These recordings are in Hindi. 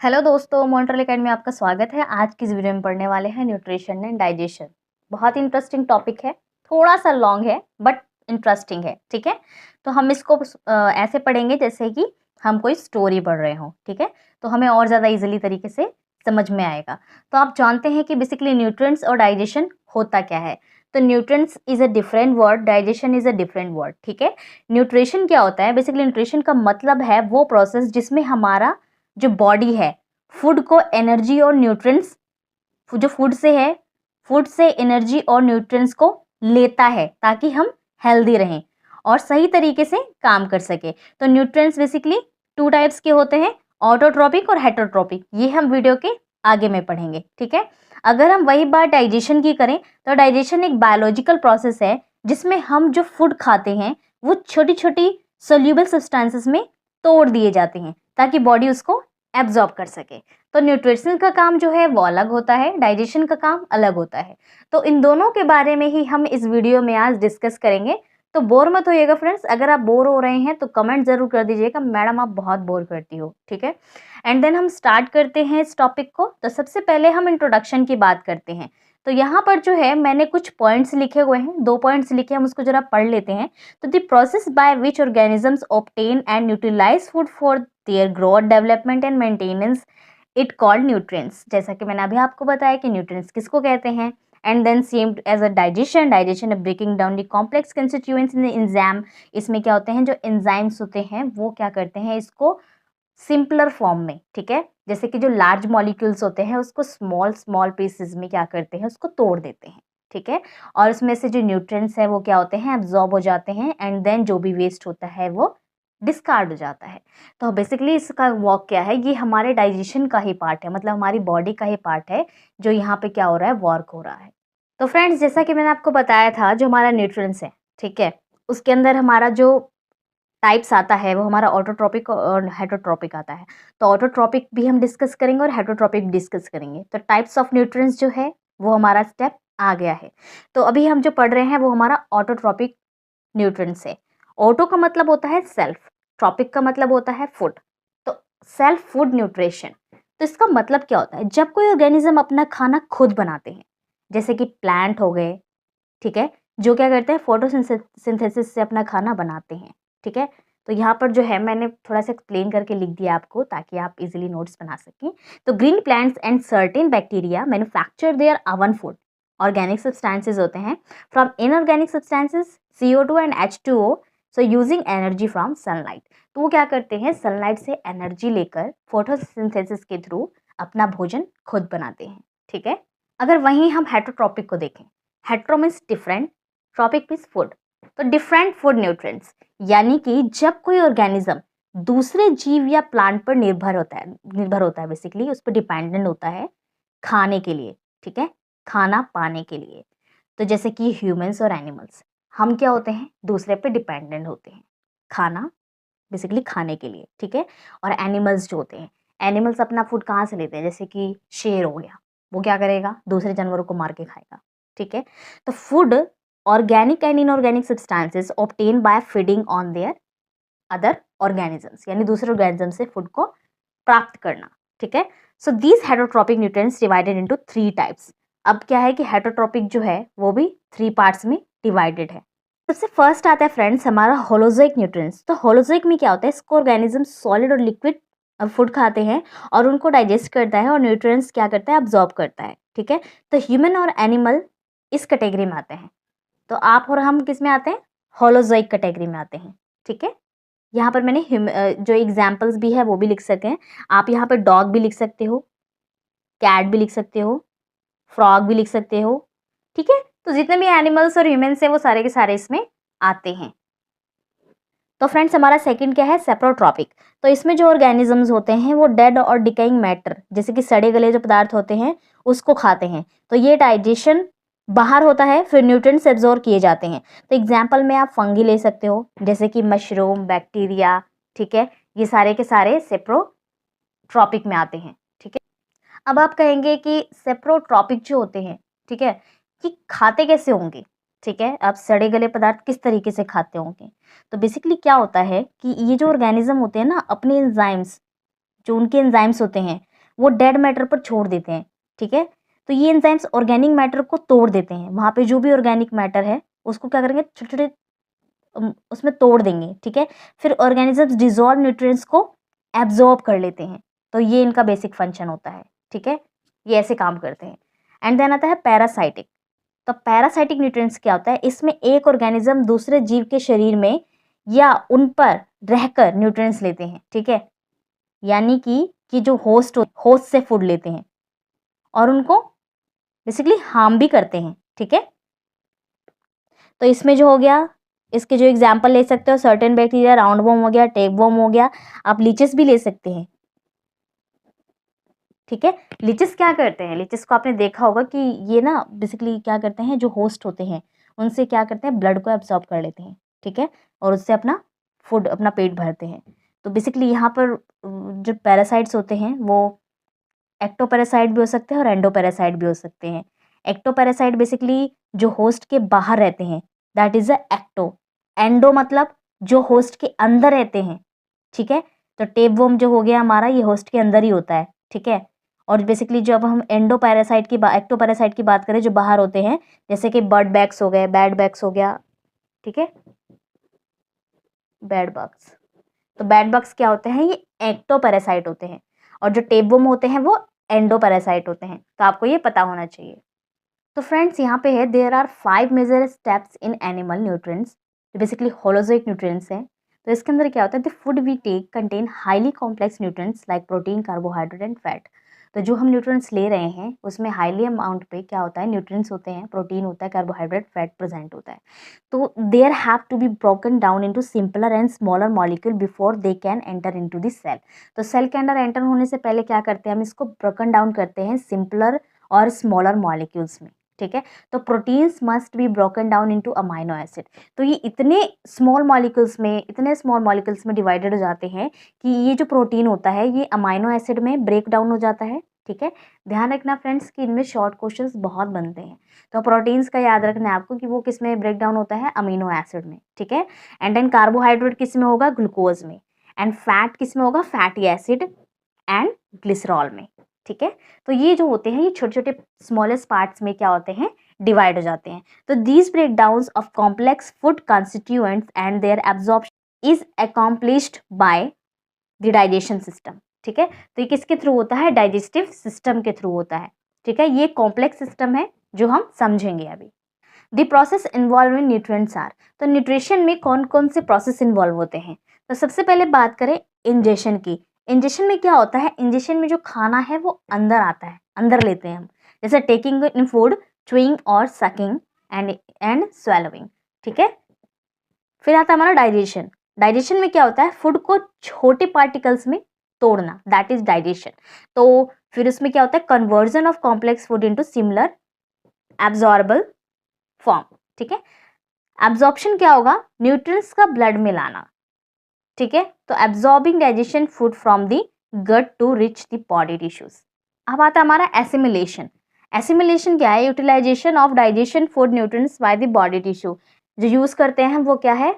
हेलो दोस्तों, मॉन्ट्रियल एकेडमी में आपका स्वागत है। आज की इस वीडियो में पढ़ने वाले हैं न्यूट्रिशन एंड डाइजेशन। बहुत इंटरेस्टिंग टॉपिक है, थोड़ा सा लॉन्ग है बट इंटरेस्टिंग है। ठीक है, तो हम इसको ऐसे पढ़ेंगे जैसे कि हम कोई स्टोरी पढ़ रहे हो। ठीक है, तो हमें और ज़्यादा इजीली तरीके से समझ में आएगा। तो आप जानते हैं कि बेसिकली न्यूट्रिएंट्स और डाइजेशन होता क्या है। तो nutrients is a different word, digestion is a different word. ठीक है, न्यूट्रिशन क्या होता है? बेसिकली न्यूट्रिशन का मतलब है वो प्रोसेस जिसमें हमारा जो बॉडी है फूड को एनर्जी और न्यूट्रिएंट्स, जो फूड से है, फूड से एनर्जी और न्यूट्रिएंट्स को लेता है ताकि हम हेल्दी रहें और सही तरीके से काम कर सके। तो न्यूट्रिएंट्स बेसिकली टू टाइप्स के होते हैं, ऑटोट्रोपिक और हेटरोट्रोपिक। ये हम वीडियो के आगे में पढ़ेंगे। ठीक है, अगर हम वही बात डाइजेशन की करें तो डाइजेशन एक बायोलॉजिकल प्रोसेस है जिसमें हम जो फूड खाते हैं वो छोटी छोटी सोल्यूबल सब्सटेंसेस में तोड़ दिए जाते हैं ताकि बॉडी उसको एब्जॉर्ब कर सके। तो न्यूट्रिशन का काम जो है वो अलग होता है, डाइजेशन का काम अलग होता है। तो इन दोनों के बारे में ही हम इस वीडियो में आज डिस्कस करेंगे। तो बोर मत होइएगा फ्रेंड्स, अगर आप बोर हो रहे हैं तो कमेंट जरूर कर दीजिएगा, मैडम आप बहुत बोर करती हो। ठीक है, एंड देन हम स्टार्ट करते हैं इस टॉपिक को। तो सबसे पहले हम इंट्रोडक्शन की बात करते हैं। तो यहाँ पर जो है मैंने कुछ पॉइंट्स लिखे हुए हैं, 2 पॉइंट्स लिखे हैं, हम उसको जरा पढ़ लेते हैं। तो the process by which organisms obtain and utilize food for their growth, development and maintenance, it called nutrients. जैसा कि मैंने अभी आपको बताया कि न्यूट्रिएंट्स किसको कहते हैं। And then same as a digestion, digestion breaking down the complex constituents in the enzyme. इसमें क्या होते हैं, जो एंजाइम्स होते हैं वो क्या करते हैं इसको सिंपलर फॉर्म में, ठीक है, जैसे कि जो लार्ज मॉलिक्यूल्स होते हैं उसको स्मॉल स्मॉल पीसेस में क्या करते हैं, उसको तोड़ देते हैं। ठीक है, और उसमें से जो न्यूट्रिएंट्स है वो क्या होते हैं, एब्जॉर्ब हो जाते हैं एंड देन जो भी वेस्ट होता है वो डिस्कार्ड हो जाता है। तो बेसिकली इसका वर्क क्या है, ये हमारे डाइजेशन का ही पार्ट है, मतलब हमारी बॉडी का ही पार्ट है जो यहाँ पे क्या हो रहा है, वर्क हो रहा है। तो फ्रेंड्स जैसा कि मैंने आपको बताया था, जो हमारा न्यूट्रिएंट्स है, ठीक है, उसके अंदर हमारा जो टाइप्स आता है वो हमारा ऑटोट्रोपिक और हेटरोट्रोपिक आता है। तो ऑटोट्रोपिक भी हम डिस्कस करेंगे और हेटरोट्रोपिक डिस्कस करेंगे। तो टाइप्स ऑफ न्यूट्रिएंट्स जो है वो हमारा स्टेप आ गया है। तो अभी हम जो पढ़ रहे हैं वो हमारा ऑटोट्रोपिक न्यूट्रिएंट्स है। ऑटो का मतलब होता है सेल्फ, ट्रॉपिक का मतलब होता है फूड। तो सेल्फ फूड न्यूट्रिशन, तो इसका मतलब क्या होता है, जब कोई ऑर्गेनिज्म अपना खाना खुद बनाते हैं, जैसे कि प्लांट हो गए, ठीक है, जो क्या करते हैं फोटोसिंथेसिस से अपना खाना बनाते हैं। ठीक है, तो यहाँ पर जो है मैंने थोड़ा सा एक्सप्लेन करके लिख दिया आपको ताकि आप इजीली नोट्स बना सकें। तो green plants and certain bacteria manufacture their own food. Organic substances होते हैं from inorganic substances CO2 and H2O, so using energy from sunlight. तो वो क्या करते हैं, सनलाइट से एनर्जी लेकर फोटोसिंथेसिस के थ्रू अपना भोजन खुद बनाते हैं। ठीक है, अगर वहीं हम हेटरोट्रॉपिक को देखें, hetero means different, trophic means food. तो डिफरेंट फूड न्यूट्रिएंट्स यानी कि जब कोई ऑर्गेनिज्म दूसरे जीव या प्लांट पर निर्भर होता है बेसिकली उस पर डिपेंडेंट होता है खाने के लिए। ठीक है, खाना पाने के लिए। तो जैसे कि ह्यूमंस और एनिमल्स, हम क्या होते हैं, दूसरे पे डिपेंडेंट होते हैं खाना, बेसिकली खाने के लिए। ठीक है, और एनिमल्स जो होते हैं, एनिमल्स अपना फूड कहाँ से लेते हैं, जैसे कि शेर हो गया, वो क्या करेगा, दूसरे जानवरों को मार के खाएगा। ठीक है, तो food organic and inorganic substances obtain bye feeding on their other organisms, यानी दूसरे ऑर्गेनिज्म से फूड को प्राप्त करना। ठीक है, so these heterotrophic nutrients divided into 3 types. अब क्या है कि हेटरोट्रॉपिक जो है वो भी 3 पार्ट्स में डिवाइडेड है। सबसे फर्स्ट आता है फ्रेंड्स हमारा होलोजोइक न्यूट्रिएंट्स। तो होलोजोइक में क्या होता है, इसको ऑर्गेनिज्म सॉलिड और लिक्विड फूड खाते हैं और उनको डाइजेस्ट करता है और न्यूट्रिएंट्स क्या करता है, अब्सॉर्ब करता है। ठीक है, तो ह्यूमन और एनिमल इस कैटेगरी में आते हैं। तो आप और हम किस में आते हैं, होलोजोइक कैटेगरी में आते हैं। ठीक है, यहाँ पर मैंने जो एग्जाम्पल्स भी है वो भी लिख सकें। आप यहाँ पर डॉग भी लिख सकते हो, कैट भी लिख सकते हो, फ्रॉग भी लिख सकते हो। ठीक है, तो जितने भी एनिमल्स और ह्यूमंस हैं वो सारे के सारे इसमें आते हैं। तो फ्रेंड्स हमारा सेकंड क्या है, सेप्रोट्रॉपिक। तो इसमें जो ऑर्गेनिजम्स होते हैं वो डेड और डिकेइंग मैटर, जैसे कि सड़े गले जो पदार्थ होते हैं उसको खाते हैं। तो ये डाइजेशन बाहर होता है, फिर न्यूट्रिएंट्स एब्जॉर्ब किए जाते हैं। तो एग्जाम्पल में आप फंगी ले सकते हो, जैसे कि मशरूम, बैक्टीरिया। ठीक है, ये सारे के सारे सेप्रोट्रॉपिक में आते हैं। ठीक है, अब आप कहेंगे कि सेप्रोट्रॉपिक जो होते हैं, ठीक है, कि खाते कैसे होंगे। ठीक है, आप सड़े गले पदार्थ किस तरीके से खाते होंगे। तो बेसिकली क्या होता है कि ये जो ऑर्गेनिज्म होते हैं ना, अपने एंजाइम्स, जो उनके एंजाइम्स होते हैं वो डेड मैटर पर छोड़ देते हैं, ठीक है। तो ये एंजाइम्स ऑर्गेनिक मैटर को तोड़ देते हैं, वहाँ पे जो भी ऑर्गेनिक मैटर है उसको क्या करेंगे, छोटे-छोटे उसमें तोड़ देंगे, ठीक है। फिर ऑर्गेनिजम्स डिसॉल्व न्यूट्रिएंट्स को एब्जॉर्ब कर लेते हैं, तो ये इनका बेसिक फंक्शन होता है, ठीक है। ये ऐसे काम करते हैं। एंड देन आता है पैरासाइटिक। तो पैरासाइटिक न्यूट्रिएंट्स क्या होता है, इसमें एक ऑर्गेनिज्म दूसरे जीव के शरीर में या उन पर रहकर न्यूट्रिएंट्स लेते हैं, ठीक है। यानी कि जो होस्ट से फूड लेते हैं और उनको बेसिकली हार्म भी करते हैं, ठीक है। तो इसमें जो हो गया, इसके जो एग्जाम्पल ले सकते हो, सर्टेन बैक्टीरिया, राउंड वॉर्म हो गया, टेप वॉर्म हो गया, आप लीचेस भी ले सकते हैं, ठीक है। लीचेस क्या करते हैं, लीचेस को आपने देखा होगा कि ये ना बेसिकली क्या करते हैं, जो होस्ट होते हैं उनसे क्या करते हैं, ब्लड को एब्सॉर्ब कर लेते हैं, ठीक है, और उससे अपना फूड, अपना पेट भरते हैं। तो बेसिकली यहाँ पर जो पैरासाइट्स होते हैं वो एक्टोपैरासाइट भी हो सकते हैं और एंडोपैरासाइट भी हो सकते हैं। एक्टोपैरासाइट बेसिकली जो होस्ट के बाहर रहते हैं, that is a ecto. Endo मतलब जो होस्ट के अंदर रहते हैं, ठीक है। तो टेपवर्म जो हो गया हमारा, ये होस्ट के अंदर ही होता है, ठीक है। और बेसिकली जब हम एक्टोपैरासाइट की बात करें जो बाहर होते हैं, जैसे कि बर्ड बैग्स हो गए, बैड बैग्स हो गया, ठीक है, बैड बग्स। तो बैड बग्स क्या होते हैं, ये एक्टोपैरासाइट होते हैं, और जो टेपवर्म होते हैं वो एंडोपैरासाइट होते हैं। तो आपको ये पता होना चाहिए। तो फ्रेंड्स यहाँ पे है, there are 5 major steps in animal nutrients, जो बेसिकली होलोजोइक न्यूट्रिएंट्स हैं। तो इसके अंदर क्या होता है, the food we take contain highly complex nutrients like protein, carbohydrate and fat. तो जो हम न्यूट्रिएंट्स ले रहे हैं उसमें हाईली अमाउंट पे क्या होता है, न्यूट्रिएंट्स होते हैं, प्रोटीन होता है, कार्बोहाइड्रेट, फैट प्रेजेंट होता है। तो there have to be broken down into simpler and smaller molecule before they can enter into the cell. तो सेल के अंदर एंटर होने से पहले क्या करते हैं, हम इसको ब्रोकन डाउन करते हैं सिंपलर और स्मॉलर मॉलिक्यूल्स में, ठीक है। तो proteins must be broken down into amino acid. तो ये इतने स्मॉल मॉलिक्यूल्स में डिवाइडेड हो जाते हैं कि ये जो प्रोटीन होता है ये अमाइनो एसिड में ब्रेक डाउन हो जाता है, ठीक है। ध्यान रखना फ्रेंड्स कि इनमें शॉर्ट क्वेश्चंस बहुत बनते हैं। तो प्रोटीन्स का याद रखना है आपको कि वो किस में ब्रेक डाउन होता है, अमीनो एसिड में, ठीक है। एंड देन कार्बोहाइड्रेट किस में होगा, ग्लूकोज में। एंड फैट किस में होगा, फैटी एसिड एंड ग्लिसरॉल में, ठीक है। तो ये जो होते हैं ये छोटे छोटे स्मॉलेस्ट पार्ट्स में क्या होते हैं, डिवाइड हो जाते हैं। तो these break down of complex food constituents and their absorption is accomplished by the digestion system, ठीक है। तो ये किसके थ्रू होता है, डाइजेस्टिव सिस्टम के थ्रू होता है, ठीक है। ये कॉम्प्लेक्स सिस्टम है जो हम समझेंगे अभी। The process involve in nutrients are. तो न्यूट्रिशन में कौन कौन से प्रोसेस इन्वॉल्व होते हैं। तो सबसे पहले बात करें इंजेशन की। इंजेशन में क्या होता है, इंजेशन में जो खाना है वो अंदर आता है, अंदर लेते हैं हम, जैसे टेकिंग इन फूड, च्यूइंग और सकिंग एंड स्वेलोइंग, ठीक है। फिर आता है हमारा डाइजेशन। डाइजेशन में क्या होता है, फूड को छोटे पार्टिकल्स में तोड़ना, दैट इज डाइजेशन। तो फिर उसमें क्या होता है, conversion of complex food into similar absorbable form, ठीक है। एब्जॉर्प्शन क्या होगा, न्यूट्रिएंट्स का ब्लड में लाना, ठीक है। तो absorbing digestion food from the gut to reach the body tissues. अब आता है हमारा एसिमिलेशन। एसिमिलेशन क्या है, utilization of digestion food nutrients by the body tissue. जो यूज करते हैं वो क्या है,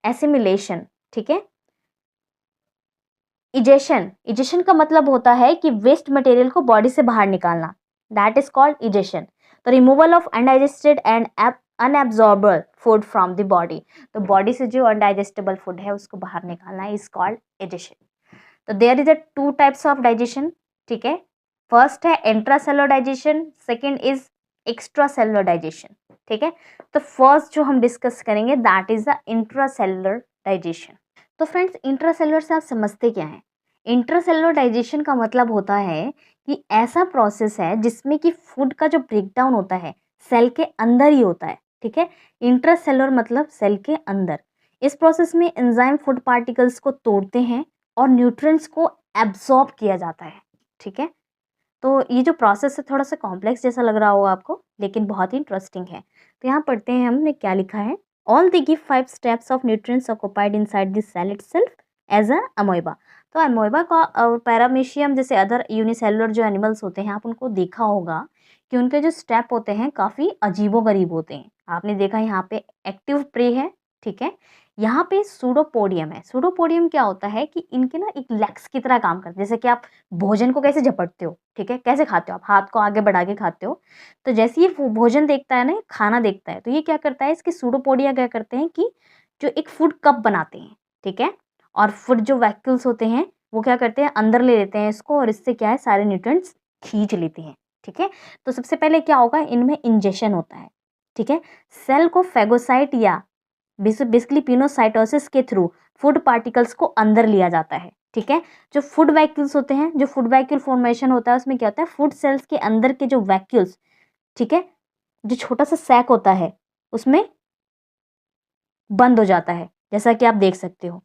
एसिमिलेशन, ठीक है। इजेशन, इजेशन का मतलब होता है कि वेस्ट मटेरियल को बॉडी से बाहर निकालना, दैट इज कॉल्ड इजेशन। तो removal of undigested and unabsorbable food from the body. तो बॉडी से जो अनडाइजेस्टेबल फूड है उसको बाहर निकालना इज कॉल्ड इजेशन। तो there is a 2 types of digestion, ठीक है। फर्स्ट है intracellular digestion, second is extracellular digestion, ठीक है। तो फर्स्ट जो हम डिस्कस करेंगे that is the intracellular digestion. तो फ्रेंड्स इंट्रासेलुलर से आप समझते क्या हैं। इंट्रासेलुलर डाइजेशन का मतलब होता है कि ऐसा प्रोसेस है जिसमें कि फूड का जो ब्रेकडाउन होता है सेल के अंदर ही होता है, ठीक है। इंट्रासेलुलर मतलब सेल के अंदर। इस प्रोसेस में एंजाइम फूड पार्टिकल्स को तोड़ते हैं और न्यूट्रिएंट्स को एब्सॉर्ब किया जाता है, ठीक है। तो ये जो प्रोसेस है थोड़ा सा कॉम्प्लेक्स जैसा लग रहा होगा आपको, लेकिन बहुत ही इंटरेस्टिंग है। तो यहाँ पढ़ते हैं, हमने क्या लिखा है, all the give 5 steps of nutrients occupied inside this cell itself as a amoeba. तो अमोइबा का और पैरामीशियम जैसे अदर यूनिसेलुलर जो एनिमल्स होते हैं, आप उनको देखा होगा कि उनके जो स्टेप होते हैं काफ़ी अजीबोगरीब होते हैं। आपने देखा यहाँ पे एक्टिव प्रे है, ठीक है, यहाँ पे सूडोपोडियम है। सूडोपोडियम क्या होता है कि इनके ना एक लेग्स की तरह काम करते हैं। जैसे कि आप भोजन को कैसे झपटते हो, ठीक है, कैसे खाते हो, आप हाथ को आगे बढ़ा के खाते हो। तो जैसे ये भोजन देखता है ना, खाना देखता है, तो ये क्या करता है, इसके सूडोपोडिया क्या करते हैं कि जो एक फूड कप बनाते हैं, ठीक है, और फूड जो वैक्यूल्स होते हैं वो क्या करते हैं, अंदर ले लेते हैं इसको, और इससे क्या है, सारे न्यूट्रिएंट्स खींच लेते हैं, ठीक है। तो सबसे पहले क्या होगा, इनमें इंजेक्शन होता है, ठीक है। सेल को फेगोसाइट या बेसिकली पिनोसाइटोसिस के थ्रू फूड पार्टिकल्स को अंदर लिया जाता है, ठीक है। जो फूड वैक्यूल्स होते हैं, जो फूड वैक्यूल फॉर्मेशन होता है, उसमें क्या होता है, फूड सेल्स के अंदर के जो वैक्यूल्स, ठीक है, जो छोटा सा सैक होता है उसमें बंद हो जाता है, जैसा कि आप देख सकते हो।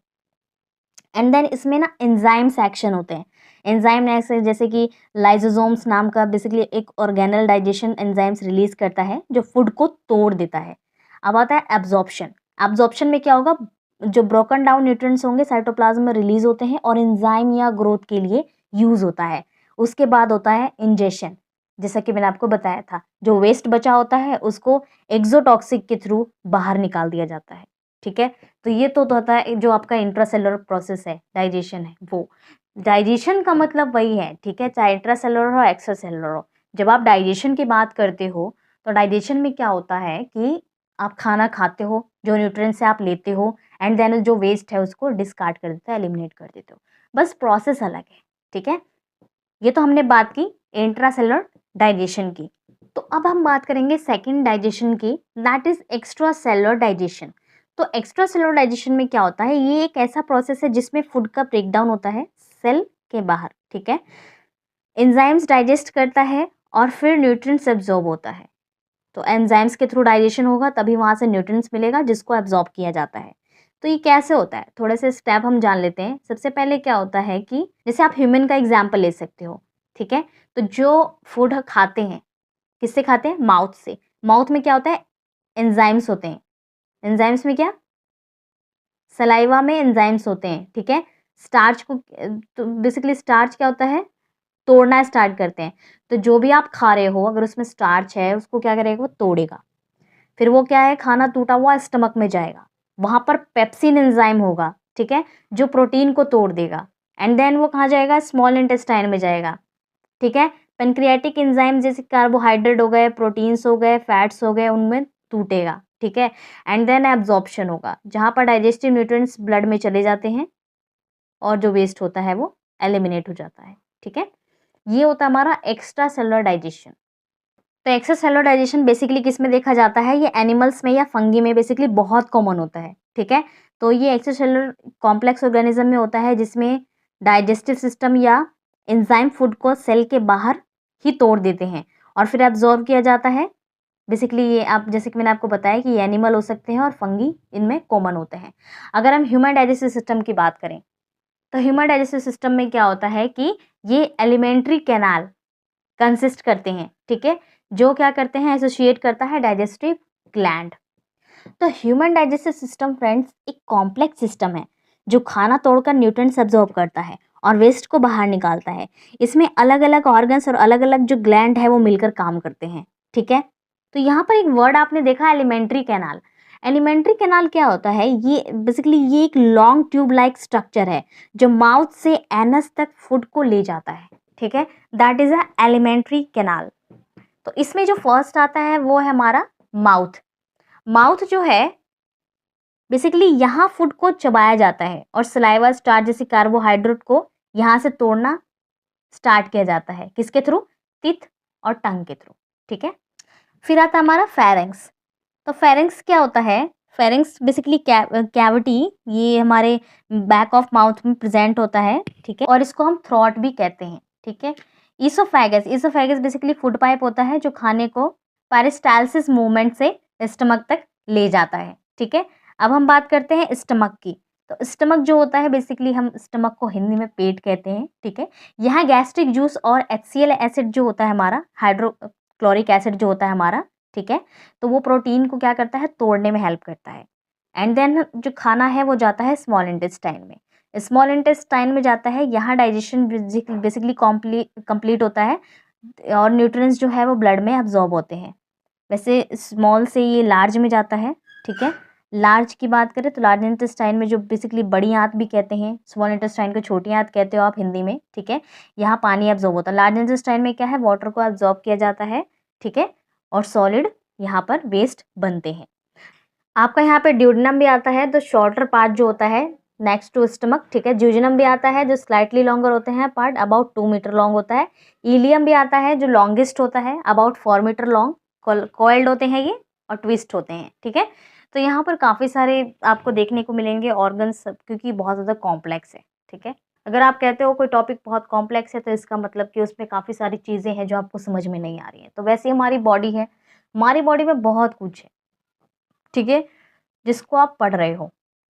एंड देन इसमें ना एंजाइम्स एक्शन होते हैं। एंजाइम ऐसे जैसे कि लाइसोसोम्स नाम का बेसिकली एक ऑर्गेनल डाइजेशन एंजाइम्स रिलीज करता है जो फूड को तोड़ देता है। अब आता है एब्जॉर्प्शन। एब्जॉर्प्शन में क्या होगा, जो ब्रोकन डाउन न्यूट्रिएंट्स होंगे साइटोप्लाज्म में रिलीज होते हैं और एंजाइम या ग्रोथ के लिए यूज होता है। उसके बाद होता है इंजेक्शन, जैसा कि मैंने आपको बताया था, जो वेस्ट बचा होता है उसको एक्सोटॉक्सिक के थ्रू बाहर निकाल दिया जाता है, ठीक है। तो ये तो होता है जो आपका इंट्रासेलुलर प्रोसेस है, डाइजेशन है वो। डाइजेशन का मतलब वही है, ठीक है, चाहे इंट्रासेलुलर हो एक्स्ट्रा सेलुलर हो। जब आप डाइजेशन की बात करते हो तो डाइजेशन में क्या होता है कि आप खाना खाते हो, जो न्यूट्रिएंट्स से आप लेते हो, एंड देन जो वेस्ट है उसको डिस्कार्ड कर देते हो, एलिमिनेट कर देते हो, बस प्रोसेस अलग है, ठीक है। ये तो हमने बात की इंट्रासेलुलर डाइजेशन की। तो अब हम बात करेंगे सेकंड डाइजेशन की, that is extracellular digestion. तो एक्स्ट्रा सेलुलर डाइजेशन में क्या होता है, ये एक ऐसा प्रोसेस है जिसमें फूड का ब्रेकडाउन होता है सेल के बाहर, ठीक है। एंजाइम्स डाइजेस्ट करता है और फिर न्यूट्रिएंट्स एब्जॉर्ब होता है। तो एंजाइम्स के थ्रू डाइजेशन होगा तभी वहां से न्यूट्रिएंट्स मिलेगा जिसको एब्जॉर्ब किया जाता है। तो ये कैसे होता है, थोड़े से स्टेप हम जान लेते हैं। सबसे पहले क्या होता है कि जैसे आप ह्यूमन का एग्जाम्पल ले सकते हो, ठीक है। तो जो फूड खाते हैं, किससे खाते हैं, माउथ से। माउथ में क्या होता है, एंजाइम्स होते हैं। एंजाइम्स में क्या, सलाइवा में एंजाइम्स होते हैं, ठीक है। स्टार्च को, तो बेसिकली स्टार्च क्या होता है, तोड़ना स्टार्ट करते हैं। तो जो भी आप खा रहे हो अगर उसमें स्टार्च है उसको क्या करेगा, वो तोड़ेगा। फिर वो क्या है, खाना टूटा हुआ स्टमक में जाएगा, वहां पर पेप्सिन एंजाइम होगा, ठीक है, जो प्रोटीन को तोड़ देगा। एंड देन वो कहाँ जाएगा, स्मॉल इंटेस्टाइन में जाएगा, ठीक है। पेनक्रियाटिक एंजाइम जैसे कार्बोहाइड्रेट हो गए, प्रोटीन्स हो गए, फैट्स हो गए, उनमें टूटेगा, ठीक है। एंड देन एब्जॉर्प्शन होगा, जहां पर डाइजेस्टिव न्यूट्रिएंट्स ब्लड में चले जाते हैं और जो वेस्ट होता है वो एलिमिनेट हो जाता है, ठीक है। ये होता है हमारा एक्स्ट्रा सेलुलर डाइजेशन। तो एक्स्ट्रा सेलुलर डाइजेशन बेसिकली किस में देखा जाता है, ये एनिमल्स में या फंगी में बेसिकली बहुत कॉमन होता है, ठीक है। तो ये एक्स्ट्रा सेलुलर कॉम्प्लेक्स ऑर्गेनिज्म में होता है जिसमें डाइजेस्टिव सिस्टम या एंजाइम फूड को सेल के बाहर ही तोड़ देते हैं और फिर एब्जॉर्ब किया जाता है। बेसिकली ये आप, जैसे कि मैंने आपको बताया कि ये एनिमल हो सकते हैं और फंगी इनमें कॉमन होते हैं। अगर हम ह्यूमन डाइजेस्टिव सिस्टम की बात करें तो ह्यूमन डाइजेस्टिव सिस्टम में क्या होता है कि ये एलिमेंट्री कैनाल कंसिस्ट करते हैं, ठीक है, जो क्या करते हैं, एसोसिएट करता है डाइजेस्टिव ग्लैंड। तो ह्यूमन डाइजेस्टिव सिस्टम फ्रेंड्स एक कॉम्प्लेक्स सिस्टम है जो खाना तोड़कर न्यूट्रिएंट्स एब्जॉर्ब करता है और वेस्ट को बाहर निकालता है। इसमें अलग अलग ऑर्गन्स और अलग अलग जो ग्लैंड है वो मिलकर काम करते हैं, ठीक है। तो यहाँ पर एक वर्ड आपने देखा, एलिमेंट्री कैनाल। एलिमेंट्री कैनाल क्या होता है, ये बेसिकली ये एक लॉन्ग ट्यूब लाइक स्ट्रक्चर है जो माउथ से एनस तक फूड को ले जाता है, ठीक है, that is a alimentary canal. तो इसमें जो फर्स्ट आता है वो है हमारा माउथ। माउथ जो है बेसिकली यहाँ फूड को चबाया जाता है और सलाइवा स्टार्च जैसे कार्बोहाइड्रेट को यहाँ से तोड़ना स्टार्ट किया जाता है, किसके थ्रू, टीथ और टंग के थ्रू, ठीक है। फिर आता है हमारा फेरेंक्स। तो फेरेंक्स क्या होता है, फेरेंक्स बेसिकली कैविटी, ये हमारे बैक ऑफ माउथ में प्रेजेंट होता है, ठीक है, और इसको हम थ्रॉट भी कहते हैं, ठीक है। Oesophagus, oesophagus basically food pipe होता है जो खाने को पेरिस्टालसिस मूवमेंट से स्टमक तक ले जाता है, ठीक है। अब हम बात करते हैं स्टमक की। तो स्टमक जो होता है बेसिकली हम स्टमक को हिंदी में पेट कहते हैं, ठीक है। यहाँ गैस्ट्रिक जूस और HCl एसिड जो होता है हमारा, हाइड्रोक्लोरिक एसिड जो होता है हमारा, ठीक है, तो वो प्रोटीन को क्या करता है, तोड़ने में हेल्प करता है। एंड देन जो खाना है वो जाता है स्मॉल इंटेस्टाइन में। स्मॉल इंटेस्टाइन में जाता है, यहाँ डाइजेशन बेसिकली कंप्लीट होता है और न्यूट्रिएंट्स जो है वो ब्लड में एब्जॉर्ब होते हैं। वैसे स्मॉल से ये लार्ज में जाता है, ठीक है, लार्ज की बात करें तो लार्ज इंटेस्टाइन में जो बेसिकली बड़ी आंत भी कहते हैं, स्मॉल इंटेस्टाइन को छोटी आंत कहते हो आप हिंदी में, ठीक है। यहाँ पानी एब्जॉर्ब होता है। लार्ज इंटेस्टाइन में क्या है, वाटर को एब्जॉर्ब किया जाता है, ठीक है, और सॉलिड यहाँ पर वेस्ट बनते हैं। आपका यहाँ पे ड्यूडेनम भी आता है, तो शॉर्टर पार्ट जो होता है नेक्स्ट टू स्टमक, ठीक है। ज्यूजेनम भी आता है जो स्लाइटली लॉन्गर होते हैं, पार्ट अबाउट 2 मीटर लॉन्ग होता है। इलियम भी आता है जो लॉन्गेस्ट होता है, अबाउट 4 मीटर लॉन्ग, कॉइल्ड होते हैं ये और ट्विस्ट होते हैं, ठीक है। तो यहाँ पर काफ़ी सारे आपको देखने को मिलेंगे ऑर्गन्स, क्योंकि बहुत ज़्यादा कॉम्प्लेक्स है, ठीक है। अगर आप कहते हो कोई टॉपिक बहुत कॉम्प्लेक्स है तो इसका मतलब कि उसमें काफ़ी सारी चीज़ें हैं जो आपको समझ में नहीं आ रही हैं। तो वैसे हमारी बॉडी है, हमारी बॉडी में बहुत कुछ है, ठीक है, जिसको आप पढ़ रहे हो।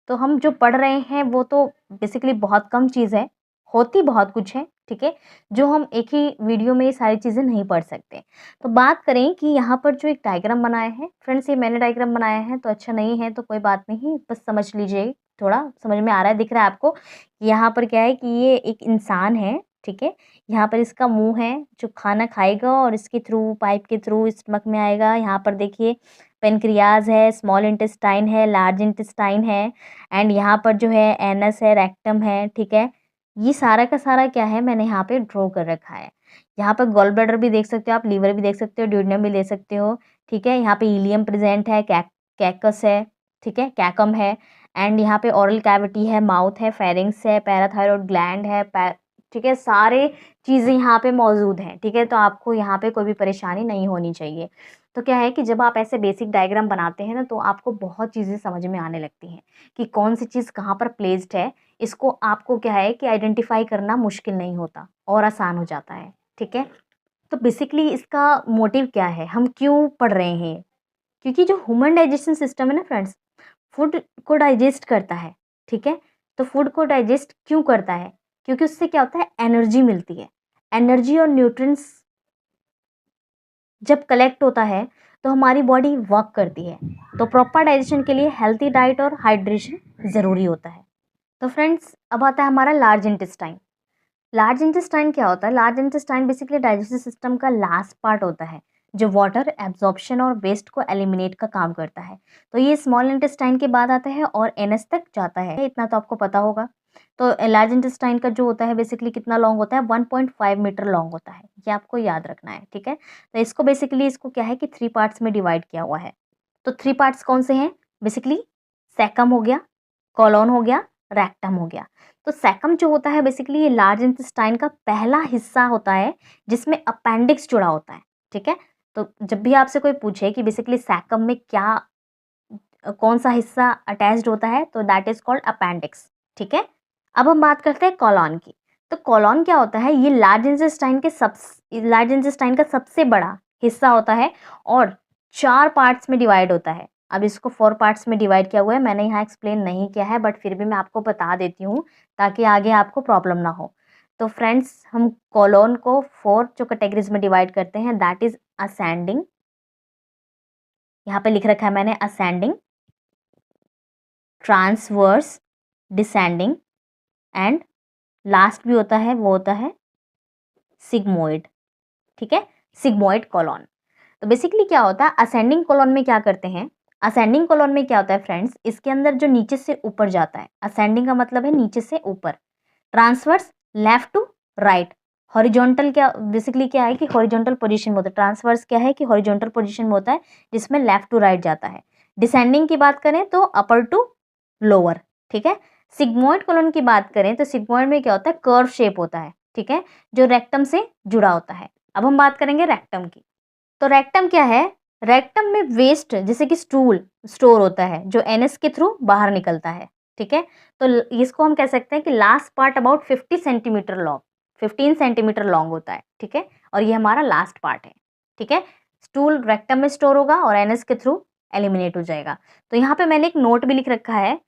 तो हम जो पढ़ रहे हैं वो तो बेसिकली बहुत कम चीज़ है, होती बहुत कुछ है, ठीक है, जो हम एक ही वीडियो में ये सारी चीज़ें नहीं पढ़ सकते। तो बात करें कि यहाँ पर जो एक डायग्राम बनाया है फ्रेंड्स, ये मैंने डायग्राम बनाया है तो अच्छा नहीं है तो कोई बात नहीं, बस समझ लीजिए, थोड़ा समझ में आ रहा है, दिख रहा है आपको। यहाँ पर क्या है कि ये एक इंसान है, ठीक है। यहाँ पर इसका मुँह है जो खाना खाएगा और इसके थ्रू, पाइप के थ्रू स्टमक में आएगा। यहाँ पर देखिए पेनक्रियाज है, स्मॉल इंटेस्टाइन है, लार्ज इंटेस्टाइन है, एंड यहाँ पर जो है एनस है, रेक्टम है, ठीक है। ये सारा का सारा क्या है मैंने यहाँ पे ड्रॉ कर रखा है। यहाँ पर गॉल ब्लैडर भी देख सकते हो आप, लीवर भी देख सकते हो, ड्यूडेनम भी ले सकते हो, ठीक है। यहाँ पे इलियम प्रेजेंट है, कैकस है, ठीक है, कैकम है, एंड यहाँ पे ओरल कैविटी है, माउथ है, फेरिंग्स है, पैराथायरॉइड ग्लैंड है, ठीक है, सारे चीज़ें यहाँ पे मौजूद हैं, ठीक है। तो आपको यहाँ पे कोई भी परेशानी नहीं होनी चाहिए। तो क्या है कि जब आप ऐसे बेसिक डायग्राम बनाते हैं ना तो आपको बहुत चीज़ें समझ में आने लगती हैं कि कौन सी चीज़ कहाँ पर प्लेस्ड है। इसको आपको क्या है कि आइडेंटिफाई करना मुश्किल नहीं होता और आसान हो जाता है, ठीक है। तो बेसिकली इसका मोटिव क्या है, हम क्यों पढ़ रहे हैं? क्योंकि जो ह्यूमन डाइजेशन सिस्टम है ना फ्रेंड्स, फूड को डाइजेस्ट करता है, ठीक है। तो फूड को डाइजेस्ट क्यों करता है? क्योंकि उससे क्या होता है, एनर्जी मिलती है। एनर्जी और न्यूट्रिएंट्स जब कलेक्ट होता है तो हमारी बॉडी वर्क करती है। तो प्रॉपर डाइजेशन के लिए हेल्थी डाइट और हाइड्रेशन ज़रूरी होता है। तो फ्रेंड्स अब आता है हमारा लार्ज इंटेस्टाइन। लार्ज इंटेस्टाइन क्या होता है? Large intestine basically digestive system का लास्ट पार्ट होता है जो वाटर एब्जॉर्प्शन और वेस्ट को एलिमिनेट का काम करता है। तो ये स्मॉल इंटेस्टाइन के बाद आता है और एनएस तक जाता है, इतना तो आपको पता होगा। तो लार्ज इंटेस्टाइन का जो होता है बेसिकली कितना लॉन्ग होता है, 1.5 मीटर लॉन्ग होता है, ये आपको याद रखना है, ठीक है। तो इसको बेसिकली इसको क्या है कि 3 पार्ट्स में डिवाइड किया हुआ है। तो 3 पार्ट्स कौन से हैं? बेसिकली सैकम हो गया, कोलोन हो गया, रेक्टम हो गया। तो सैकम जो होता है बेसिकली ये लार्ज इंटेस्टाइन का पहला हिस्सा होता है जिसमें अपेंडिक्स जुड़ा होता है, ठीक है। तो जब भी आपसे कोई पूछे कि बेसिकली सैकम में क्या कौन सा हिस्सा अटैच्ड होता है तो दैट इज कॉल्ड अपेंडिक्स, ठीक है। अब हम बात करते हैं कोलोन की। तो कोलोन क्या होता है, ये लार्ज इंटेस्टाइन का सबसे बड़ा हिस्सा होता है और 4 पार्ट्स में डिवाइड होता है। अब इसको 4 पार्ट्स में डिवाइड किया हुआ है, मैंने यहाँ एक्सप्लेन नहीं किया है बट फिर भी मैं आपको बता देती हूँ ताकि आगे आपको प्रॉब्लम ना हो। तो फ्रेंड्स हम कोलोन को 4 जो कैटेगरीज में डिवाइड करते हैं, दैट इज असेंडिंग, यहाँ पे लिख रखा है मैंने ascending, transverse, descending, and last भी होता है वो होता है सिग्मोइड, ठीक है, सिग्मोइड कोलोन। तो बेसिकली क्या होता है, असेंडिंग कोलोन में क्या करते हैं, असेंडिंग कोलोन में क्या होता है फ्रेंड्स, इसके अंदर जो नीचे से ऊपर जाता है, असेंडिंग का मतलब है नीचे से ऊपर, transverse left to right, horizontal क्या बेसिकली क्या है कि हॉरिजॉन्टल पोजीशन में होता है, ट्रांसवर्स क्या है कि हॉरिजॉन्टल पोजीशन में होता है जिसमें लेफ्ट टू राइट जाता है। डिसेंडिंग की बात करें तो अपर टू लोअर, ठीक है। सिग्मोइड कोलोन की बात करें तो सिग्मोइड में क्या होता है, कर्व शेप होता है, ठीक है, जो रेक्टम से जुड़ा होता है। अब हम बात करेंगे रेक्टम की। तो रेक्टम क्या है, रेक्टम में वेस्ट जैसे कि स्टूल स्टोर होता है जो एनएस के थ्रू बाहर निकलता है, ठीक है। तो इसको हम कह सकते हैं कि last part about 50 centimetre long, 15 centimetre long होता है, ठीक है, और ये हमारा लास्ट पार्ट है, ठीक है। स्टूल रेक्टम में स्टोर होगा और एनएस के थ्रू एलिमिनेट हो जाएगा। तो यहाँ पे मैंने एक नोट भी लिख रखा है,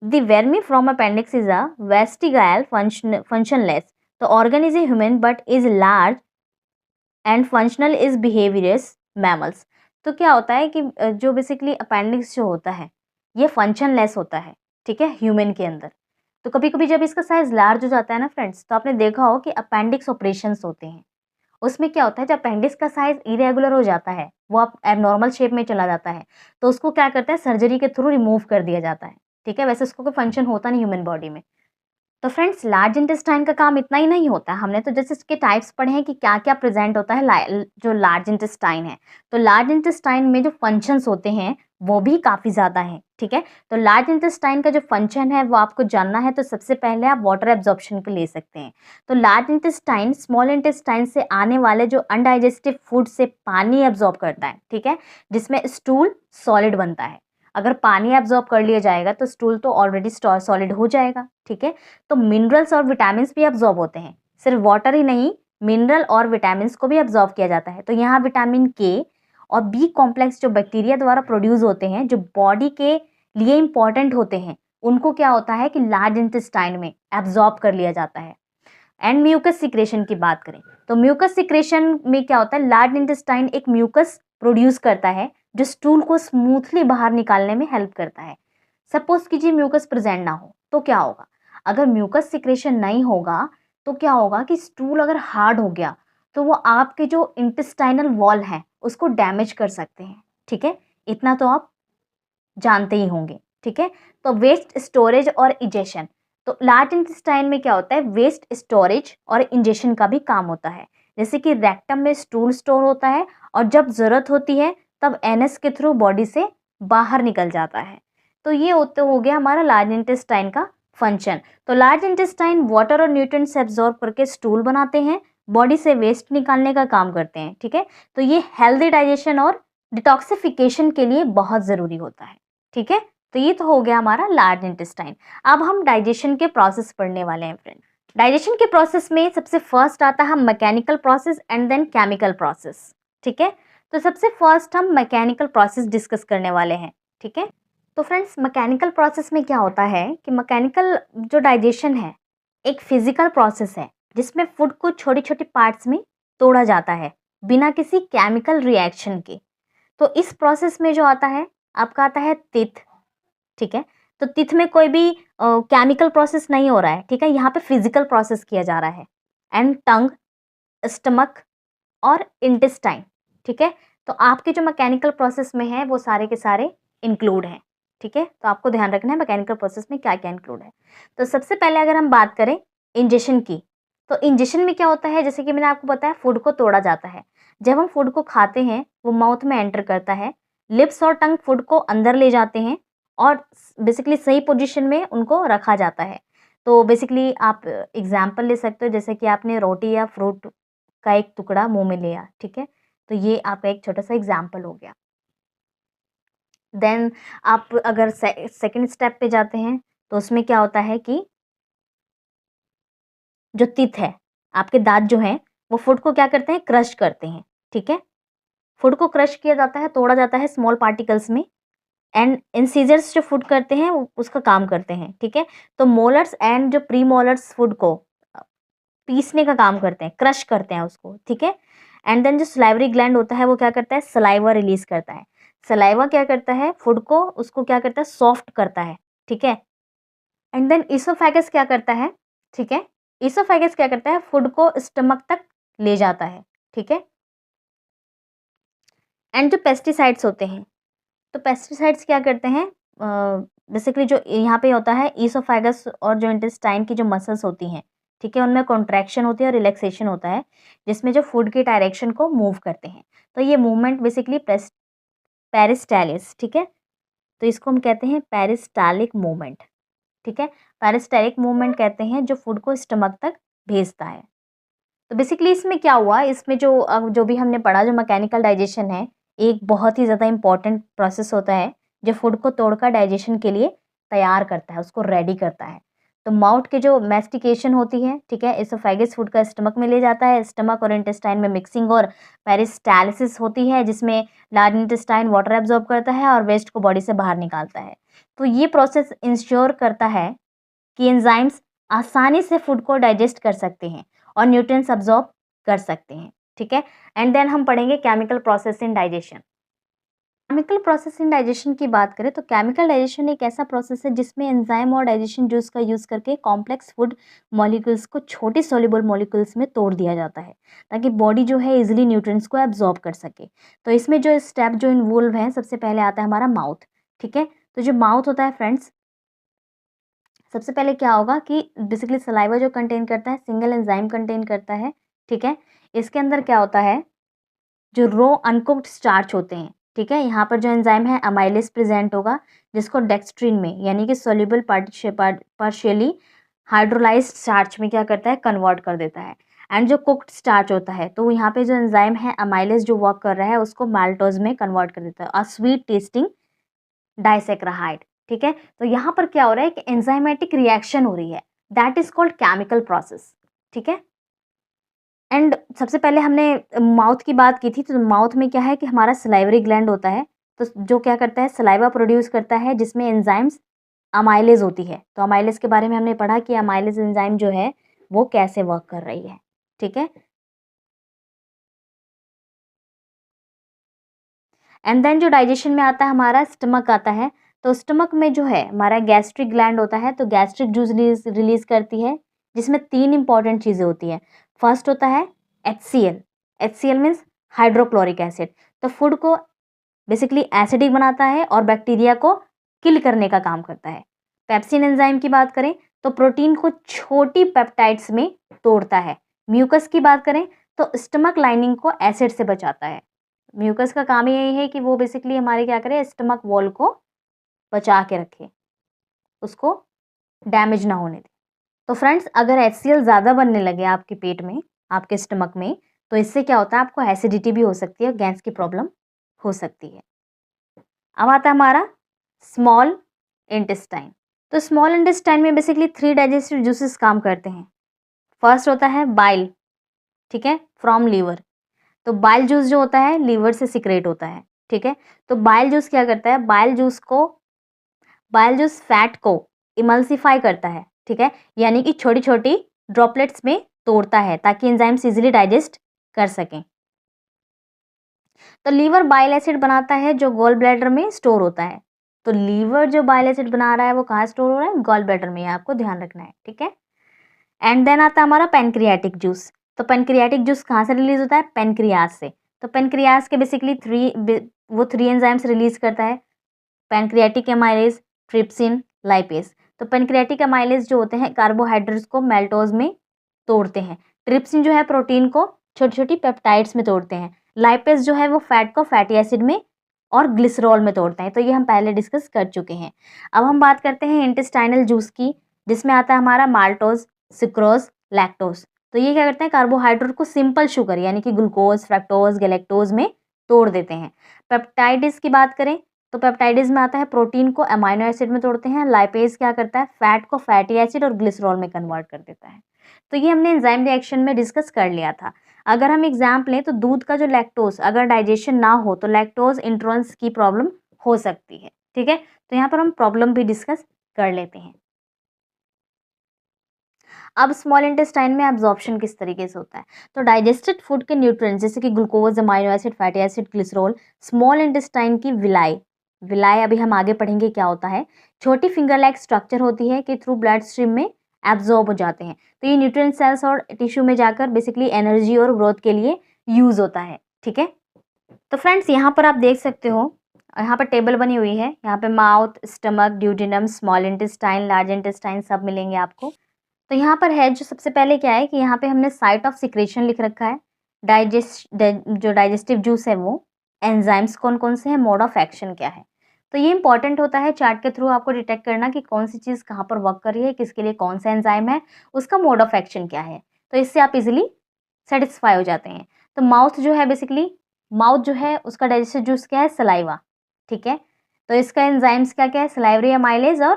the vermi from appendix is a vestigial functionless. The organ is a human but is large and functional is behaviorous mammals. तो क्या होता है कि जो बेसिकली अपेंडिक्स जो होता है ये फंक्शनलेस होता है, ठीक है, ह्यूमन के अंदर। तो कभी कभी जब इसका साइज लार्ज हो जाता है ना फ्रेंड्स, तो आपने देखा हो कि अपेंडिक्स ऑपरेशंस होते हैं, उसमें क्या होता है जब अपेंडिक्स का साइज इरेगुलर हो जाता है, वो अब एबनॉर्मल शेप में चला जाता है, तो उसको क्या करते हैं, सर्जरी के थ्रू रिमूव कर दिया जाता है, ठीक है। वैसे उसको कोई फंक्शन होता नहीं ह्यूमन बॉडी में। तो फ्रेंड्स, लार्ज इंटेस्टाइन का काम इतना ही नहीं होता। हमने तो जैसे इसके टाइप्स पढ़े हैं कि क्या-क्या प्रेजेंट होता है जो लार्ज इंटेस्टाइन है। तो लार्ज इंटेस्टाइन में जो फंक्शंस होते हैं वो भी काफ़ी ज़्यादा हैं, ठीक है। तो लार्ज इंटेस्टाइन का जो फंक्शन है वो आपको जानना है, तो सबसे पहले आप वाटर एब्जॉर्प्शन को ले सकते हैं। तो लार्ज इंटेस्टाइन स्मॉल इंटेस्टाइन से आने वाले जो अनडाइजेस्टिव फूड से पानी एब्जॉर्ब करता है, ठीक है, जिसमें स्टूल सॉलिड बनता है। अगर पानी एब्जॉर्ब कर लिया जाएगा तो स्टूल तो ऑलरेडी सॉलिड हो जाएगा, ठीक है। तो मिनरल्स और विटामिन भी एब्जॉर्ब होते हैं, सिर्फ वाटर ही नहीं, मिनरल और विटामिन को भी एब्जॉर्ब किया जाता है। तो यहाँ विटामिन के और बी कॉम्प्लेक्स जो बैक्टीरिया द्वारा प्रोड्यूस होते हैं, जो बॉडी के लिए इंपॉर्टेंट होते हैं, उनको क्या होता है कि लार्ज इंटेस्टाइन में एब्जॉर्ब कर लिया जाता है। एंड म्यूकस सिक्रेशन की बात करें तो म्यूकस सिक्रेशन में क्या होता है, लार्ज इंटेस्टाइन एक म्यूकस प्रोड्यूस करता है जो स्टूल को स्मूथली बाहर निकालने में हेल्प करता है। सपोज कीजिए म्यूकस प्रेजेंट ना हो तो क्या होगा, अगर म्यूकस सिक्रेशन नहीं होगा तो क्या होगा कि स्टूल अगर हार्ड हो गया तो वो आपके जो इंटेस्टाइनल वॉल है उसको डैमेज कर सकते हैं, ठीक है। इतना तो आप जानते ही होंगे, ठीक है। तो वेस्ट स्टोरेज और इंजेशन, तो लार्ज इंटेस्टाइन में क्या होता है, वेस्ट स्टोरेज और इंजेशन का भी काम होता है। जैसे कि रेक्टम में स्टूल स्टोर होता है और जब जरूरत होती है तब एनएस के थ्रू बॉडी से बाहर निकल जाता है। तो ये हो गया हमारा लार्ज इंटेस्टाइन का फंक्शन। तो लार्ज इंटेस्टाइन वाटर और न्यूट्रिएंट्स एब्जॉर्ब करके स्टूल बनाते हैं, बॉडी से वेस्ट निकालने का काम करते हैं, ठीक है। तो ये हेल्दी डाइजेशन और डिटॉक्सिफिकेशन के लिए बहुत ज़रूरी होता है, ठीक है। तो ये तो हो गया हमारा लार्ज इंटेस्टाइन। अब हम डाइजेशन के प्रोसेस पढ़ने वाले हैं फ्रेंड। डाइजेशन के प्रोसेस में सबसे फर्स्ट आता है mechanical process and then chemical process, ठीक है। तो सबसे फर्स्ट हम मैकेनिकल प्रोसेस डिस्कस करने वाले हैं, ठीक है। तो फ्रेंड्स, मैकेनिकल प्रोसेस में क्या होता है कि मैकेनिकल जो डाइजेशन है एक फिजिकल प्रोसेस है जिसमें फूड को छोटी छोटी पार्ट्स में तोड़ा जाता है बिना किसी केमिकल रिएक्शन के। तो इस प्रोसेस में जो आता है आपका आता है तिथ, ठीक है। तो तिथ में कोई भी केमिकल प्रोसेस नहीं हो रहा है, ठीक है, यहाँ पे फिजिकल प्रोसेस किया जा रहा है। एंड टंग, स्टमक और इंटेस्टाइन, ठीक है। तो आपके जो मैकेनिकल प्रोसेस में है वो सारे के सारे इंक्लूड हैं, ठीक है। तो आपको ध्यान रखना है मैकेनिकल प्रोसेस में क्या क्या इंक्लूड है। तो सबसे पहले अगर हम बात करें इंजेशन की, तो इंजेशन में क्या होता है, जैसे कि मैंने आपको बताया फूड को तोड़ा जाता है। जब हम फूड को खाते हैं वो माउथ में एंटर करता है, लिप्स और टंग फूड को अंदर ले जाते हैं और बेसिकली सही पोजीशन में उनको रखा जाता है। तो बेसिकली आप एग्जाम्पल ले सकते हो, जैसे कि आपने रोटी या फ्रूट का एक टुकड़ा मुंह में लिया, ठीक है। तो ये आपका एक छोटा सा एग्जाम्पल हो गया। देन आप अगर सेकंड स्टेप पे जाते हैं तो उसमें क्या होता है कि जो टीथ है, आपके दांत जो हैं वो फूड को क्या करते हैं, क्रश करते हैं, ठीक है। फूड को क्रश किया जाता है, तोड़ा जाता है स्मॉल पार्टिकल्स में। एंड इंसीजर्स जो फूड करते हैं वो उसका काम करते हैं, ठीक है। तो मोलर्स एंड जो प्री मोलर्स फूड को पीसने का काम करते हैं, क्रश करते हैं उसको, ठीक है। एंड देन जो सलाइवरी ग्लैंड होता है वो क्या करता है, सलाइवा रिलीज करता है। सलाइवा क्या करता है, फूड को उसको क्या करता है, सॉफ्ट करता है, ठीक है। एंड देन इसोफेगस क्या करता है, ठीक है, इसोफेगस क्या करता है, फूड को स्टमक तक ले जाता है, ठीक है। एंड जो पेस्टिसाइड्स होते हैं, तो पेस्टिसाइड्स क्या करते हैं, बेसिकली जो यहाँ पे होता है ईसोफेगस और जो इंटेस्टाइन की जो मसल्स होती हैं, ठीक है, उनमें कॉन्ट्रैक्शन होती है और रिलैक्सेशन होता है, जिसमें जो फूड की डायरेक्शन को मूव करते हैं। तो ये मूवमेंट बेसिकली पेरिस्टालिस, ठीक है। तो इसको हम कहते हैं पेरिस्टालिक मूवमेंट, ठीक है। पेरिस्टालिक मूवमेंट कहते हैं जो फूड को स्टमक तक भेजता है। तो बेसिकली इसमें क्या हुआ, इसमें जो भी हमने पढ़ा, जो मैकेनिकल डाइजेशन है एक बहुत ही ज़्यादा इंपॉर्टेंट प्रोसेस होता है जो फूड को तोड़कर डाइजेशन के लिए तैयार करता है, उसको रेडी करता है। तो माउथ के जो मैस्टिकेशन होती है, ठीक है, एसोफेगस फूड का स्टमक में ले जाता है, स्टमक और इंटेस्टाइन में मिक्सिंग और पेरिस्टालिसिस होती है, जिसमें लार्ज इंटेस्टाइन वाटर एब्जॉर्ब करता है और वेस्ट को बॉडी से बाहर निकालता है। तो ये प्रोसेस इंश्योर करता है कि एंजाइम्स आसानी से फूड को डाइजेस्ट कर सकते हैं और न्यूट्रिएंट्स अब्जॉर्ब कर सकते हैं, ठीक है। एंड देन हम पढ़ेंगे chemical process in digestion. Chemical process in digestion की बात करें तो केमिकल डाइजेशन एक ऐसा प्रोसेस है जिसमें एंजाइम और डाइजेशन जूस का यूज़ करके कॉम्प्लेक्स फूड मॉलिक्यूल्स को छोटे सॉल्युबल मॉलिक्यूल्स में तोड़ दिया जाता है ताकि बॉडी जो है इजीली न्यूट्रिएंट्स को एब्जॉर्ब कर सके। तो इसमें जो स्टेप जो इन्वॉल्व है, सबसे पहले आता है हमारा माउथ। ठीक है, तो जो माउथ होता है फ्रेंड्स, सबसे पहले क्या होगा कि बेसिकली सलाइवा जो कंटेन करता है सिंगल एंजाइम कंटेन करता है। ठीक है, इसके अंदर क्या होता है, जो रो अनकुक्ड स्टार्च होते हैं। ठीक है, यहाँ पर जो एंजाइम है अमाइलेज प्रेजेंट होगा जिसको डेक्स्ट्रीन में यानी कि सोल्यूबल पार्शियली हाइड्रोलाइज्ड स्टार्च में क्या करता है, कन्वर्ट कर देता है। एंड जो कुक्ड स्टार्च होता है तो यहाँ पे जो एंजाइम है अमाइलेज जो वर्क कर रहा है उसको माल्टोज में कन्वर्ट कर देता है और स्वीट टेस्टिंग डाइसेक्राहाइड। ठीक है, तो यहाँ पर क्या हो रहा है कि एंजाइमेटिक रिएक्शन हो रही है, that is called chemical process. ठीक है, एंड सबसे पहले हमने माउथ की बात की थी, तो माउथ में क्या है कि हमारा सलाइवरी ग्लैंड होता है, तो जो क्या करता है सलाइवा प्रोड्यूस करता है जिसमें एंजाइम्स अमाइलेज होती है। तो अमाइलेज के बारे में हमने पढ़ा कि अमाइलेज एंजाइम जो है वो कैसे वर्क कर रही है। ठीक है, एंड देन जो डाइजेशन में आता है हमारा स्टमक आता है। तो स्टमक में जो है हमारा गैस्ट्रिक ग्लैंड होता है, तो गैस्ट्रिक जूस रिलीज करती है जिसमें 3 इंपॉर्टेंट चीज़ें होती हैं। फर्स्ट होता है HCl। HCl means hydrochloric acid, तो फूड को बेसिकली एसिडिक बनाता है और बैक्टीरिया को किल करने का काम करता है। पेप्सिन एंजाइम की बात करें तो प्रोटीन को छोटी पेप्टाइड्स में तोड़ता है। म्यूकस की बात करें तो स्टमक लाइनिंग को एसिड से बचाता है। म्यूकस का काम यही है कि वो बेसिकली हमारे क्या करे, स्टमक वॉल को बचा के रखे, उसको डैमेज ना होने दे। तो फ्रेंड्स, अगर HCl ज़्यादा बनने लगे आपके पेट में, आपके स्टमक में, तो इससे क्या होता है, आपको एसिडिटी भी हो सकती है, गैस की प्रॉब्लम हो सकती है। अब आता है हमारा स्मॉल इंटेस्टाइन। तो स्मॉल इंटेस्टाइन में बेसिकली 3 डाइजेस्टिव जूसेस काम करते हैं। फर्स्ट होता है बाइल। ठीक है, फ्रॉम लीवर। तो बाइल जूस जो होता है लीवर से सिक्रेट होता है। ठीक है, तो बाइल जूस क्या करता है, बाइल जूस फैट को इमल्सिफाई करता है। ठीक है, यानी कि छोटी छोटी ड्रॉपलेट्स में तोड़ता है ताकि एंजाइम्स इजीली डाइजेस्ट कर सकें। तो लीवर बाइल एसिड बनाता है जो गॉल ब्लैडर में स्टोर होता है। तो लीवर जो बाइल एसिड बना रहा है वो कहाँ स्टोर हो रहा है, गॉल ब्लैडर में, आपको ध्यान रखना है। ठीक है, एंड देन आता है हमारा पेनक्रियाटिक जूस। तो पेनक्रियाटिक जूस कहाँ से रिलीज होता है, पेनक्रियास से। तो पेनक्रियास के बेसिकली 3 एंजाइम्स रिलीज करता है, पेनक्रियाटिक एमाइलेज, ट्रिप्सिन, लाइपेज। तो पेनक्रियाटिक एमाइलेज जो होते हैं कार्बोहाइड्रेट्स को मेल्टोज में तोड़ते हैं। ट्रिप्सिन जो है प्रोटीन को छोटी छोटी पेप्टाइड्स में तोड़ते हैं। लाइपेज जो है वो फैट को फैटी एसिड में और ग्लिसरॉल में तोड़ते हैं। तो ये हम पहले डिस्कस कर चुके हैं। अब हम बात करते हैं इंटेस्टाइनल जूस की, जिसमें आता है हमारा माल्टोज, सिक्रोज, लैक्टोज। तो ये क्या करते हैं, कार्बोहाइड्रेट को सिंपल शुगर यानी कि ग्लूकोज, फ्रक्टोज, गैलेक्टोज में तोड़ देते हैं। पेप्टाइड्स की बात करें तो पेप्टाइड्स में आता है प्रोटीन को अमाइनो एसिड में तोड़ते हैं। लाइपेज क्या करता है, फैट को फैटी एसिड और ग्लिसरॉल में कन्वर्ट कर देता है। तो ये हमने एंजाइम रिएक्शन में डिस्कस कर लिया था। अगर हम एग्जाम्पल लें तो दूध का जो लैक्टोज अगर डाइजेशन ना हो तो लैक्टोज इंट्रोल्स की प्रॉब्लम हो सकती है। ठीक है, तो यहाँ पर हम प्रॉब्लम भी डिस्कस कर लेते हैं। अब स्मॉल इंटेस्टाइन में एब्जॉर्प्शन किस तरीके से होता है, तो डाइजेस्टेड फूड के न्यूट्रिएंट्स जैसे कि glucose, amino acid, fatty acid, glycerol small intestine की विलाई अभी हम आगे पढ़ेंगे क्या होता है, छोटी फिंगर लाइक स्ट्रक्चर होती है कि थ्रू ब्लड स्ट्रीम में एब्जॉर्ब हो जाते हैं। तो ये न्यूट्रिएंट सेल्स और टिश्यू में जाकर बेसिकली एनर्जी और ग्रोथ के लिए यूज होता है। ठीक है, तो फ्रेंड्स यहाँ पर आप देख सकते हो, यहाँ पर टेबल बनी हुई है, यहाँ पे mouth, stomach, duodenum, small intestine, large intestine सब मिलेंगे आपको। तो यहाँ पर है जो सबसे पहले क्या है कि यहाँ पे हमने साइट ऑफ सिक्रेशन लिख रखा है। जो डाइजेस्टिव जूस है वो एंजाइम्स कौन कौन से हैं, मोड ऑफ एक्शन क्या है। तो ये इंपॉर्टेंट होता है चार्ट के थ्रू आपको डिटेक्ट करना कि कौन सी चीज़ कहाँ पर वर्क कर रही है, किसके लिए कौन सा एंजाइम है, उसका मोड ऑफ एक्शन क्या है। तो इससे आप इजिली सेटिस्फाई हो जाते हैं। तो माउथ जो है बेसिकली, माउथ जो है उसका डाइजेस्टिव जूस क्या है, सलाइवा। ठीक है, तो इसका एंजाइम्स क्या क्या है, सलाइवरी एमाइलेज और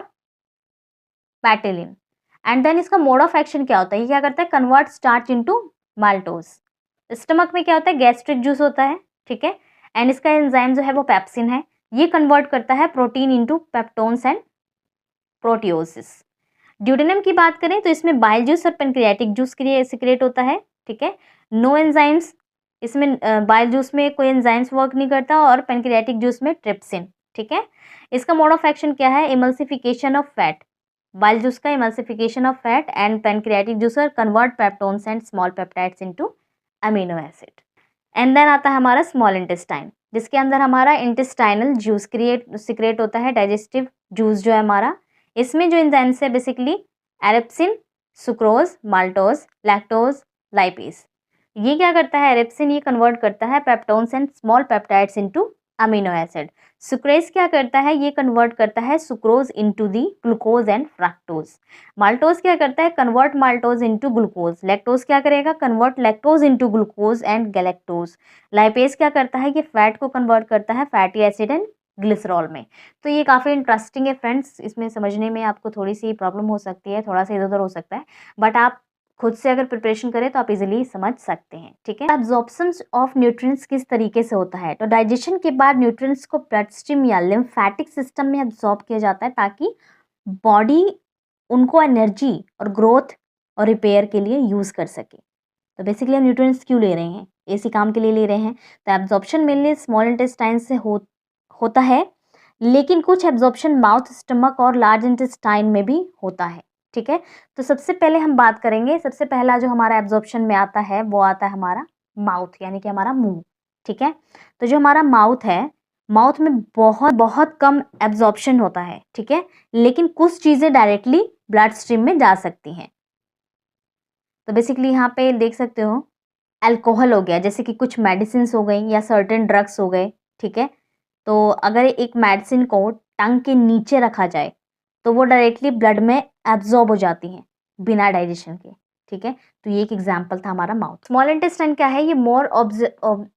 पैटेलिन। एंड देन इसका मोड ऑफ एक्शन क्या होता है, ये क्या करता है, convert starch into maltose. Stomach में क्या होता है, गैस्ट्रिक जूस होता है। ठीक है, एंड इसका एंजाइम जो है वो पेप्सिन है, ये कन्वर्ट करता है protein into peptones and proteoses. Duodenum की बात करें तो इसमें बाइल जूस और पेनक्रियाटिक जूस के लिए सिक्रेट होता है। ठीक है, नो एंजाइम्स इसमें बाइल जूस में कोई एंजाइम्स वर्क नहीं करता और पैनक्रियाटिक जूस में ट्रिप्सिन, ठीक है। इसका मोड ऑफ एक्शन क्या है? Emulsification of fat. Bile juice का emulsification of fat and pancreatic juicer convert peptones and small peptides into amino acid. And then आता है हमारा स्मॉल इंटेस्टाइन, जिसके अंदर हमारा इंटेस्टाइनल जूस सिक्रेट होता है, डाइजेस्टिव जूस जो है हमारा। इसमें जो एंजाइम्स है basically erepsin, sucrose, maltose, lactose, lipase. ये क्या करता है? एरिप्सिन ये कन्वर्ट करता है peptones and small peptides into amino acid. Sucrase क्या करता है? ये कन्वर्ट करता है sucrose into the glucose and fructose. Maltose क्या करता है? Convert maltose into glucose. Lactose क्या करेगा? Convert lactose into glucose and galactose. Lipase क्या करता है? ये फैट को कन्वर्ट करता है फैटी एसिड एंड ग्लिसरॉल में। तो ये काफ़ी इंटरेस्टिंग है फ्रेंड्स, इसमें समझने में आपको थोड़ी सी प्रॉब्लम हो सकती है, थोड़ा सा इधर उधर हो सकता है, बट आप खुद से अगर प्रिपरेशन करें तो आप इजीली समझ सकते हैं, ठीक है। एब्जॉर्प्शन ऑफ न्यूट्रिएंट्स किस तरीके से होता है? तो डाइजेशन के बाद न्यूट्रिएंट्स को ब्लड स्ट्रीम या लिम्फेटिक सिस्टम में एब्जॉर्ब किया जाता है ताकि बॉडी उनको एनर्जी और ग्रोथ और रिपेयर के लिए यूज़ कर सके। तो बेसिकली हम न्यूट्रिएंट्स क्यों ले रहे हैं? इसी काम के लिए ले रहे हैं। तो एब्जॉर्प्शन मेनली स्मॉल इंटेस्टाइन से होता है, लेकिन कुछ एब्जॉर्प्शन माउथ, स्टमक और लार्ज इंटेस्टाइन में भी होता है, ठीक है। तो सबसे पहले हम बात करेंगे, सबसे पहला जो हमारा एब्जॉर्प्शन में आता है वो आता है हमारा माउथ, यानी कि हमारा मुंह, ठीक है। तो जो हमारा माउथ है, माउथ में बहुत बहुत कम एब्जॉर्प्शन होता है, ठीक है, लेकिन कुछ चीज़ें डायरेक्टली ब्लड स्ट्रीम में जा सकती हैं। तो बेसिकली यहाँ पे देख सकते हो अल्कोहल हो गया, जैसे कि कुछ मेडिसिन हो गई या सर्टेन ड्रग्स हो गए, ठीक है। तो अगर एक मेडिसिन को टंग के नीचे रखा जाए तो वो डायरेक्टली ब्लड में एब्जॉर्ब हो जाती हैं बिना डाइजेशन के, ठीक है। तो ये एक एग्जांपल था हमारा माउथ। स्मॉल इंटेस्टाइन क्या है? ये more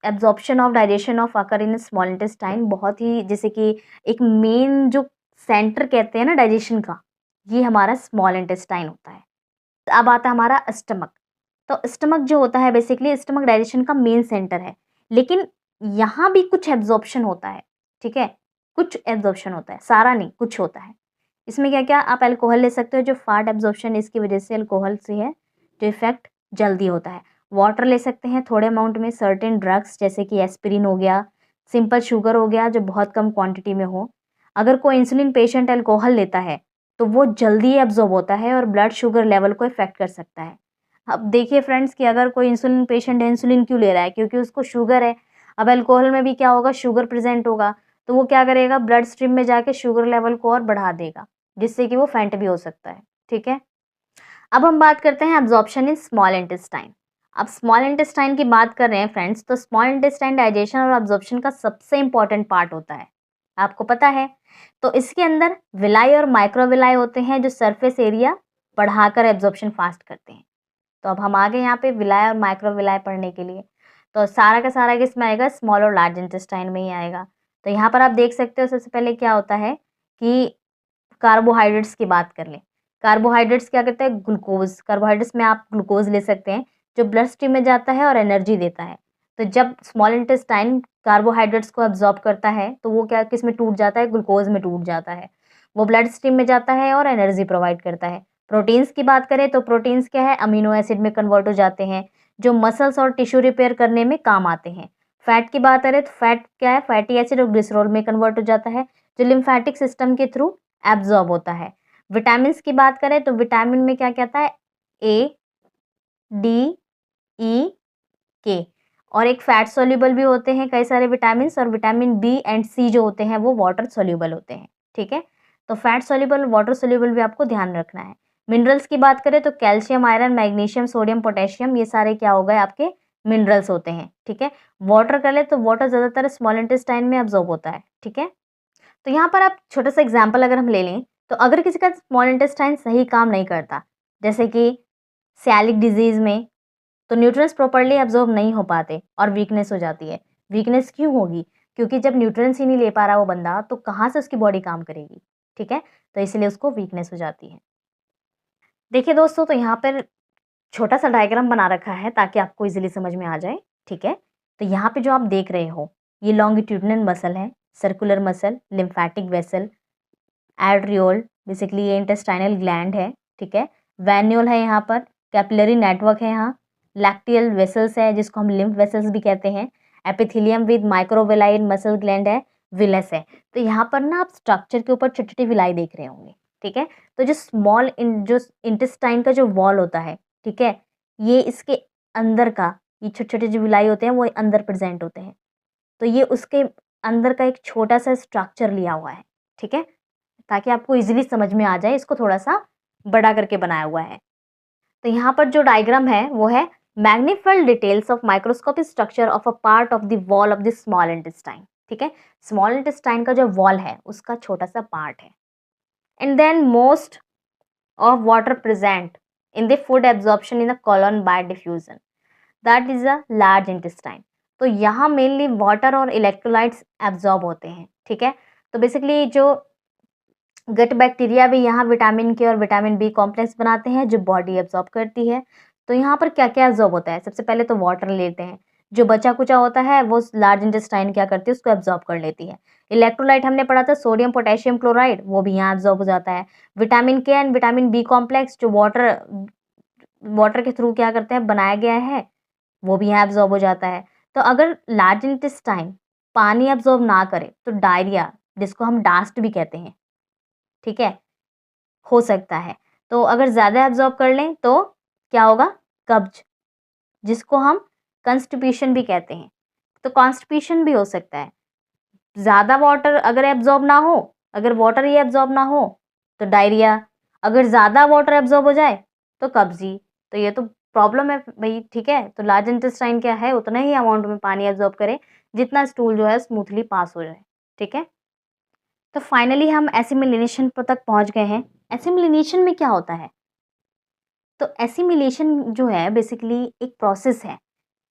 absorption of digestion of occur in small intestine, बहुत ही जैसे कि एक मेन जो सेंटर कहते हैं ना डाइजेशन का, ये हमारा स्मॉल इंटेस्टाइन होता है। अब आता है हमारा स्टमक। तो स्टमक जो होता है बेसिकली स्टमक डाइजेशन का मेन सेंटर है, लेकिन यहाँ भी कुछ एब्जॉर्प्शन होता है, ठीक है, कुछ एब्जॉर्प्शन होता है, सारा नहीं, कुछ होता है। इसमें क्या क्या? आप अल्कोहल ले सकते हो, जो फाट एब्जॉर्प्शन इसकी वजह से अल्कोहल से है, जो इफेक्ट जल्दी होता है। वाटर ले सकते हैं थोड़े अमाउंट में, सर्टेन ड्रग्स जैसे कि एस्पिरिन हो गया, सिंपल शुगर हो गया जो बहुत कम क्वांटिटी में हो। अगर कोई इंसुलिन पेशेंट अल्कोहल लेता है तो वो जल्दी एब्जॉर्ब होता है और ब्लड शुगर लेवल को इफेक्ट कर सकता है। अब देखिए फ्रेंड्स कि अगर कोई इंसुलिन पेशेंट है, इंसुलिन क्यों ले रहा है? क्योंकि उसको शुगर है। अब अल्कोहल में भी क्या होगा? शुगर प्रेजेंट होगा, तो वो क्या करेगा? ब्लड स्ट्रीम में जाके शुगर लेवल को और बढ़ा देगा, जिससे कि वो फेंट भी हो सकता है, ठीक है। अब हम बात करते हैं एब्जॉर्प्शन इन स्मॉल इंटेस्टाइन। अब स्मॉल इंटेस्टाइन की बात कर रहे हैं फ्रेंड्स, तो स्मॉल इंटेस्टाइन डाइजेशन और एब्जॉर्प्शन का सबसे इंपॉर्टेंट पार्ट होता है, आपको पता है। तो इसके अंदर विलाई और माइक्रोविलाई होते हैं जो सरफेस एरिया बढ़ाकर एब्जॉर्प्शन फास्ट करते हैं। तो अब हम आ गए यहाँ पे विलाय और माइक्रोविलाय पढ़ने के लिए। तो सारा का सारा किसमें आएगा? स्मॉल और लार्ज इंटेस्टाइन में ही आएगा। तो यहाँ पर आप देख सकते हो सबसे पहले क्या होता है कि कार्बोहाइड्रेट्स की बात कर लें। कार्बोहाइड्रेट्स क्या करते हैं? ग्लूकोज। कार्बोहाइड्रेट्स में आप ग्लूकोज ले सकते हैं जो ब्लड स्ट्रीम में जाता है और एनर्जी देता है। तो जब स्मॉल इंटेस्टाइन कार्बोहाइड्रेट्स को एब्जॉर्ब करता है तो वो क्या किस में टूट जाता है? ग्लूकोज में टूट जाता है। वो ब्लड स्ट्रीम में जाता है और एनर्जी प्रोवाइड करता है। प्रोटीन्स की बात करें तो प्रोटीन्स क्या है? अमीनो एसिड में कन्वर्ट हो जाते हैं जो मसल्स और टिश्यू रिपेयर करने में काम आते हैं। फैट की बात करें तो फैट क्या है? फैटी एसिड और ग्लिसरॉल में कन्वर्ट हो जाता है जो लिम्फेटिक सिस्टम के थ्रू एब्जॉर्ब होता है। विटामिन की बात करें तो विटामिन में क्या कहता है? ए, डी, ई, के। और एक फैट सोल्यूबल भी होते हैं कई सारे विटामिन, और विटामिन बी एंड सी जो होते हैं वो वाटर सोल्यूबल होते हैं, ठीक है। तो फैट सोल्यूबल, वाटर सोल्यूबल भी आपको ध्यान रखना है। मिनरल्स की बात करें तो calcium, iron, magnesium, sodium, potassium, ये सारे क्या हो गए? आपके मिनरल्स होते हैं, ठीक है। वाटर कर ले तो वाटर ज़्यादातर स्मॉल इंटेस्टाइन में एब्जॉर्ब होता है, ठीक है। तो यहाँ पर आप छोटा सा एग्जाम्पल अगर हम ले लें तो अगर किसी का स्मॉल इंटेस्टाइन सही काम नहीं करता, जैसे कि सियालिक डिजीज़ में, तो न्यूट्रिएंट्स प्रॉपर्ली एब्जॉर्ब नहीं हो पाते और वीकनेस हो जाती है। वीकनेस क्यों होगी? क्योंकि जब न्यूट्रिएंट्स ही नहीं ले पा रहा वो बंदा तो कहाँ से उसकी बॉडी काम करेगी, ठीक है। तो इसलिए उसको वीकनेस हो जाती है। देखिए दोस्तों, तो यहाँ पर छोटा सा डायग्राम बना रखा है ताकि आपको इजीली समझ में आ जाए, ठीक है। तो यहाँ पे जो आप देख रहे हो ये लॉन्गिट्यूडिनल मसल है, circular muscle, lymphatic vessel, arteriole, basically ये इंटेस्टाइनल ग्लैंड है, ठीक है। वेन्यूल है यहाँ पर, कैपिलरी नेटवर्क है यहाँ, लैक्टियल वेसल्स है जिसको हम लिम्फ वेसल्स भी कहते हैं, epithelium with microvilli muscle gland है, विलस है। तो यहाँ पर ना आप स्ट्रक्चर के ऊपर छोटी छोटी विलाई देख रहे होंगे, ठीक है। तो जो जो इंटेस्टाइन का जो वॉल होता है, ठीक है, ये इसके अंदर का, ये छोटे छोटे जो विलाई होते हैं वो अंदर प्रेजेंट होते हैं। तो ये उसके अंदर का एक छोटा सा स्ट्रक्चर लिया हुआ है, ठीक है, ताकि आपको इजीली समझ में आ जाए, इसको थोड़ा सा बड़ा करके बनाया हुआ है। तो यहाँ पर जो डायग्राम है वो है magnified details of microscopic structure of a part of the wall of the small intestine, ठीक है। स्मॉल इंटेस्टाइन का जो वॉल है उसका छोटा सा पार्ट है। And then most of water present in the food absorption in the colon by diffusion, that is a large intestine. तो यहाँ मेनली वाटर और इलेक्ट्रोलाइट्स एब्जॉर्ब होते हैं, ठीक है। तो बेसिकली जो गट बैक्टीरिया भी यहाँ विटामिन के और विटामिन बी कॉम्प्लेक्स बनाते हैं जो बॉडी एब्जॉर्ब करती है। तो यहाँ पर क्या क्या एब्जॉर्ब होता है, सबसे पहले तो वाटर लेते हैं, जो बचा कुचा होता है वो लार्ज इंटेस्टाइन क्या करती है, उसको एब्जॉर्ब कर लेती है। इलेक्ट्रोलाइट हमने पढ़ा था, सोडियम पोटेशियम क्लोराइड, वो भी यहाँ एब्जॉर्ब हो जाता है। विटामिन के एंड विटामिन बी कॉम्प्लेक्स जो वाटर के थ्रू क्या करते हैं, बनाया गया है, वो भी यहाँ एब्जॉर्ब हो जाता है। तो अगर लार्ज इंटेस्टाइन पानी एब्जॉर्ब ना करे तो डायरिया, जिसको हम डास्ट भी कहते हैं, ठीक है, हो सकता है। तो अगर ज़्यादा एब्जॉर्ब कर लें तो क्या होगा, कब्ज, जिसको हम कंस्टिपेशन भी कहते हैं। तो कॉन्स्टिपेशन भी हो सकता है। ज़्यादा वाटर अगर एब्जॉर्ब ना हो, अगर वाटर ही एब्जॉर्ब ना हो तो डायरिया, अगर ज़्यादा वाटर एब्जॉर्ब हो जाए तो कब्जी। तो ये तो प्रॉब्लम है भाई, ठीक है। तो लार्ज इंटेस्टाइन क्या है, उतना ही अमाउंट में पानी एब्जॉर्ब करे जितना स्टूल जो है स्मूथली पास हो जाए, ठीक है। तो फाइनली हम एसिमिलेशन तक पहुंच गए हैं। एसिमिलेशन में क्या होता है, तो एसिमिलेशन जो है बेसिकली एक प्रोसेस है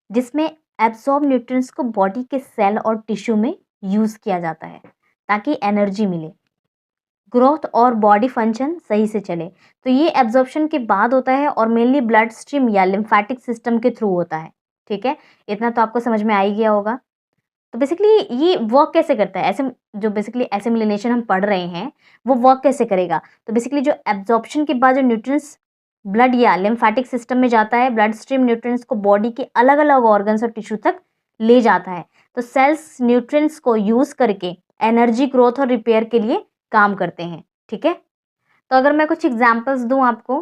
जिसमें एब्जॉर्ब न्यूट्रिएंट्स को बॉडी के सेल और टिश्यू में यूज़ किया जाता है ताकि एनर्जी मिले, ग्रोथ और बॉडी फंक्शन सही से चले। तो ये एब्जॉर्प्शन के बाद होता है और मेनली ब्लड स्ट्रीम या लिम्फेटिक सिस्टम के थ्रू होता है, ठीक है। इतना तो आपको समझ में आ ही गया होगा। तो बेसिकली ये वर्क कैसे करता है, ऐसे जो बेसिकली एसिमिलेशन हम पढ़ रहे हैं वो वर्क कैसे करेगा। तो बेसिकली जो एब्जॉर्प्शन के बाद जो न्यूट्रिएंट्स ब्लड या लिम्फेटिक सिस्टम में जाता है, ब्लड स्ट्रीम न्यूट्रिएंट्स को बॉडी के अलग अलग ऑर्गन्स और टिश्यू तक ले जाता है। तो सेल्स न्यूट्रिएंट्स को यूज करके एनर्जी, ग्रोथ और रिपेयर के लिए काम करते हैं, ठीक है। तो अगर मैं कुछ एग्जाम्पल्स दूं आपको,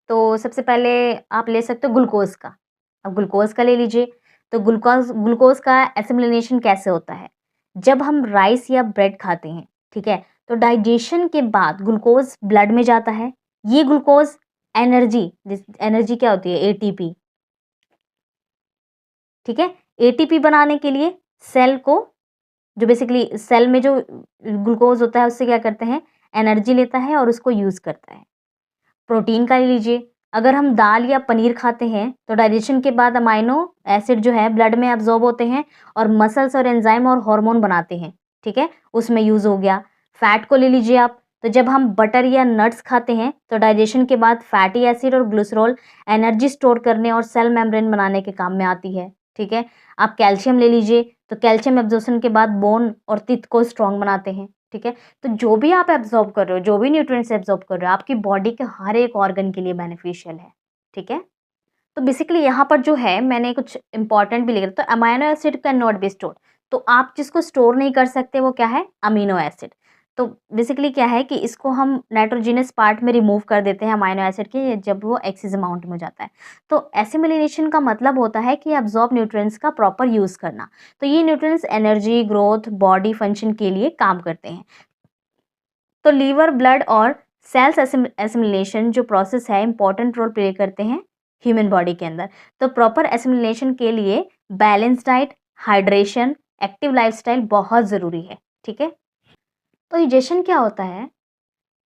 तो सबसे पहले आप ले सकते हो ग्लूकोज का। अब ग्लूकोज का ले लीजिए। तो ग्लूकोज ग्लूकोज का एसिमिलेशन कैसे होता है, जब हम राइस या ब्रेड खाते हैं, ठीक है, तो डाइजेशन के बाद ग्लूकोज ब्लड में जाता है। ये ग्लूकोज एनर्जी, एनर्जी क्या होती है, एटीपी, ठीक है। एटीपी बनाने के लिए सेल को, जो बेसिकली सेल में जो ग्लूकोज होता है उससे क्या करते हैं, एनर्जी लेता है और उसको यूज करता है। प्रोटीन का ले लीजिए। अगर हम दाल या पनीर खाते हैं तो डाइजेशन के बाद अमाइनो एसिड जो है ब्लड में एब्जॉर्ब होते हैं और मसल्स और एंजाइम और हार्मोन बनाते हैं, ठीक है, उसमें यूज हो गया। फैट को ले लीजिए आप। तो जब हम बटर या नट्स खाते हैं तो डाइजेशन के बाद फैटी एसिड और ग्लिसरॉल एनर्जी स्टोर करने और सेल मेम्ब्रेन बनाने के काम में आती है, ठीक है। आप कैल्शियम ले लीजिए। तो कैल्शियम एब्जॉर्प्शन के बाद बोन और टीथ को स्ट्रॉन्ग बनाते हैं, ठीक है। तो जो भी आप एब्जॉर्ब कर रहे हो, जो भी न्यूट्रिएंट्स एब्जॉर्ब कर रहे हो, आपकी बॉडी के हर एक ऑर्गन के लिए बेनिफिशियल है, ठीक है। तो बेसिकली यहाँ पर जो है मैंने कुछ इंपॉर्टेंट भी लिखा। तो amino acid can not be store. तो आप जिसको स्टोर नहीं कर सकते वो क्या है, अमीनो एसिड। तो बेसिकली क्या है कि इसको हम नाइट्रोजिनस पार्ट में रिमूव कर देते हैं अमाइनो एसिड के, जब वो एक्सेस अमाउंट में हो जाता है। तो एसिमिलेशन का मतलब होता है कि एब्जॉर्ब न्यूट्रिएंट्स का प्रॉपर यूज करना। तो ये nutrients energy, growth, body function के लिए काम करते हैं। तो लीवर, ब्लड और सेल्स एसिमिलेशन जो प्रोसेस है इंपॉर्टेंट रोल प्ले करते हैं ह्यूमन बॉडी के अंदर। तो प्रॉपर एसिमिलेशन के लिए balance diet, hydration, active lifestyle बहुत ज़रूरी है, ठीक है। तो इजेशन क्या होता है,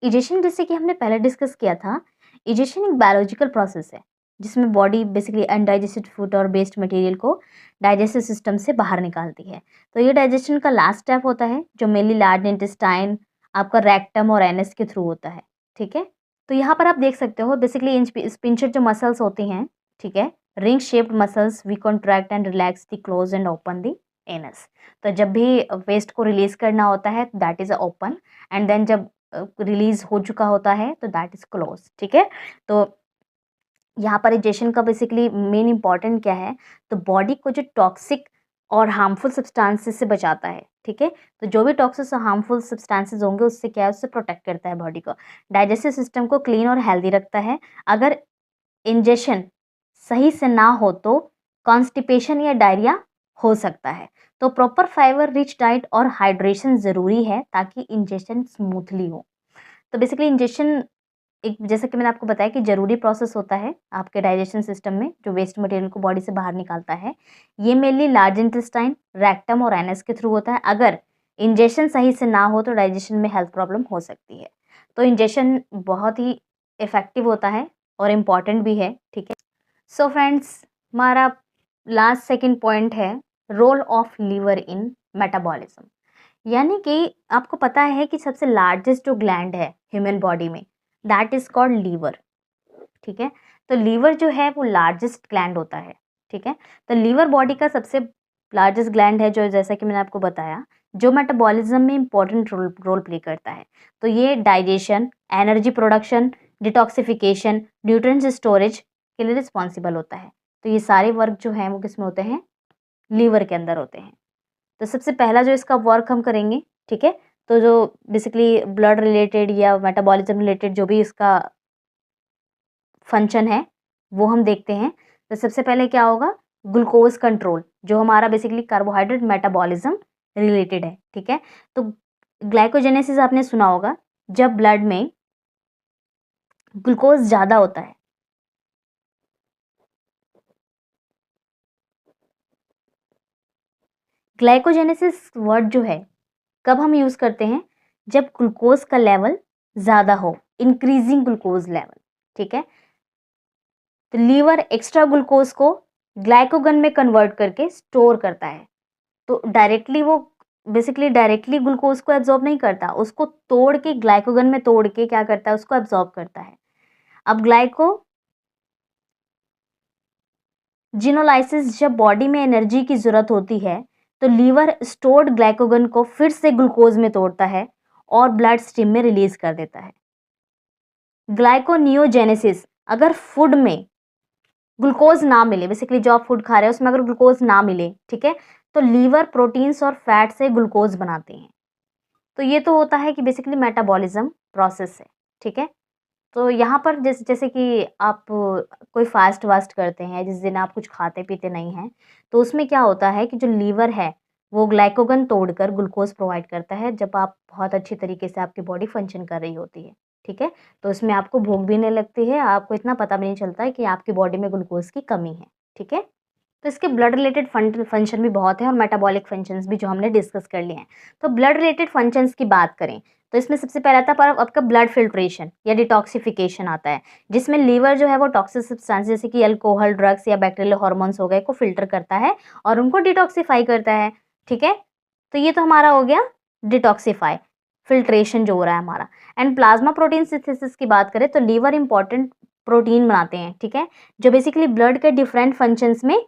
इजेशन जैसे कि हमने पहले डिस्कस किया था, इजेशन एक बायोलॉजिकल प्रोसेस है जिसमें बॉडी बेसिकली अनडाइजेस्टेड फूड और वेस्ट मटेरियल को डाइजेस्टिव सिस्टम से बाहर निकालती है। तो ये डाइजेशन का लास्ट स्टेप होता है जो मेनली लार्ज इंटेस्टाइन, आपका रेक्टम और एनएस के थ्रू होता है, ठीक है। तो यहाँ पर आप देख सकते हो बेसिकली स्पिंचर जो मसल्स होती हैं, ठीक है, ring shaped muscles, we contract and relax the close and open the anus. तो जब भी वेस्ट को रिलीज करना होता है that is open, and then जब रिलीज हो चुका होता है तो दैट इज क्लोज, ठीक है। तो यहाँ पर इंजेक्शन का बेसिकली मेन इंपॉर्टेंट क्या है, तो बॉडी को जो टॉक्सिक और हार्मफुल सब्सटेंसेस से बचाता है, ठीक है। तो जो भी टॉक्सिक और हार्मफुल सब्सटेंसेस होंगे उससे क्या है, उससे प्रोटेक्ट करता है बॉडी को। डाइजेस्टिव सिस्टम को क्लीन और हेल्दी रखता है। अगर इंजेक्शन सही से ना हो तो कॉन्स्टिपेशन या डायरिया हो सकता है। तो प्रॉपर फाइबर रिच डाइट और हाइड्रेशन ज़रूरी है ताकि इंजेक्शन स्मूथली हो। तो बेसिकली इंजेक्शन एक, जैसे कि मैंने आपको बताया कि ज़रूरी प्रोसेस होता है आपके डाइजेशन सिस्टम में, जो वेस्ट मटेरियल को बॉडी से बाहर निकालता है। ये मेनली लार्ज इंटेस्टाइन, रेक्टम और एनएस के थ्रू होता है। अगर इंजेक्शन सही से ना हो तो डाइजेशन में हेल्थ प्रॉब्लम हो सकती है। तो इंजेक्शन बहुत ही इफ़ेक्टिव होता है और इम्पॉर्टेंट भी है, ठीक है। सो फ्रेंड्स, हमारा लास्ट सेकंड पॉइंट है role of liver in metabolism. यानी कि आपको पता है कि सबसे लार्जेस्ट जो ग्लैंड है ह्यूमन बॉडी में, दैट इज कॉल्ड लीवर, ठीक है। तो लीवर जो है वो लार्जेस्ट ग्लैंड होता है, ठीक है। तो लीवर बॉडी का सबसे लार्जेस्ट ग्लैंड है, जो जैसा कि मैंने आपको बताया, जो मेटाबॉलिज्म में इंपॉर्टेंट रोल प्ले करता है। तो ये digestion, energy production, detoxification, nutrients storage के लिए रिस्पॉन्सिबल होता है। तो ये सारे वर्क जो हैं वो किस में होते हैं, लीवर के अंदर होते हैं। तो सबसे पहला जो इसका वर्क हम करेंगे, ठीक है, तो जो बेसिकली ब्लड रिलेटेड या मेटाबॉलिज्म रिलेटेड जो भी इसका फंक्शन है वो हम देखते हैं। तो सबसे पहले क्या होगा, ग्लूकोज कंट्रोल, जो हमारा बेसिकली कार्बोहाइड्रेट मेटाबॉलिज्म रिलेटेड है, ठीक है। तो ग्लाइकोजेनेसिस आपने सुना होगा, जब ब्लड में ग्लूकोज ज़्यादा होता है, ग्लाइकोजेनेसिस वर्ड जो है कब हम यूज़ करते हैं, जब ग्लूकोज का लेवल ज़्यादा हो, इंक्रीजिंग ग्लूकोज लेवल, ठीक है। तो लीवर एक्स्ट्रा ग्लूकोज को ग्लाइकोगन में कन्वर्ट करके स्टोर करता है। तो डायरेक्टली वो बेसिकली डायरेक्टली ग्लूकोज को एब्जॉर्ब नहीं करता, उसको तोड़ के ग्लाइकोगन में तोड़ के क्या करता है, उसको एब्जॉर्ब करता है। अब जिनोलाइसिस जब बॉडी में एनर्जी की ज़रूरत होती है तो लीवर स्टोर्ड ग्लाइकोगन को फिर से ग्लूकोज में तोड़ता है और ब्लड स्ट्रीम में रिलीज कर देता है। ग्लाइकोनियोजेनेसिस, अगर फूड में ग्लूकोज ना मिले, बेसिकली जो आप फूड खा रहे हैं उसमें अगर ग्लूकोज ना मिले, ठीक है, तो लीवर प्रोटीन्स और फैट से ग्लूकोज बनाते हैं। तो ये तो होता है कि बेसिकली मेटाबॉलिज्म प्रोसेस है, ठीक है। तो यहाँ पर जैसे कि आप कोई फास्ट वास्ट करते हैं, जिस दिन आप कुछ खाते पीते नहीं हैं, तो उसमें क्या होता है कि जो लीवर है वो ग्लाइकोगन तोड़कर ग्लूकोज प्रोवाइड करता है, जब आप बहुत अच्छी तरीके से आपकी बॉडी फंक्शन कर रही होती है, ठीक है। तो उसमें आपको भूख भी नहीं लगती है, आपको इतना पता भी नहीं चलता है कि आपकी बॉडी में ग्लूकोज की कमी है, ठीक है। तो इसके ब्लड रिलेटेड फंक्शन भी बहुत है और मेटाबॉलिक फंक्शंस भी जो हमने डिस्कस कर लिए हैं। तो ब्लड रिलेटेड फंक्शंस की बात करें तो इसमें सबसे पहला आता है आपका ब्लड फिल्ट्रेशन या डिटॉक्सिफिकेशन आता है, जिसमें लीवर जो है वो टॉक्सिक सब्सटेंस जैसे कि अल्कोहल, ड्रग्स या बैक्टीरियल हार्मोन्स हो गए को फिल्टर करता है और उनको डिटॉक्सिफाई करता है, ठीक है। तो ये तो हमारा हो गया डिटॉक्सिफाई, फिल्ट्रेशन जो हो रहा है हमारा। एंड प्लाज्मा प्रोटीन सिंथेसिस की बात करें तो लीवर इंपॉर्टेंट प्रोटीन बनाते हैं, ठीक है, जो बेसिकली ब्लड के डिफरेंट फंक्शंस में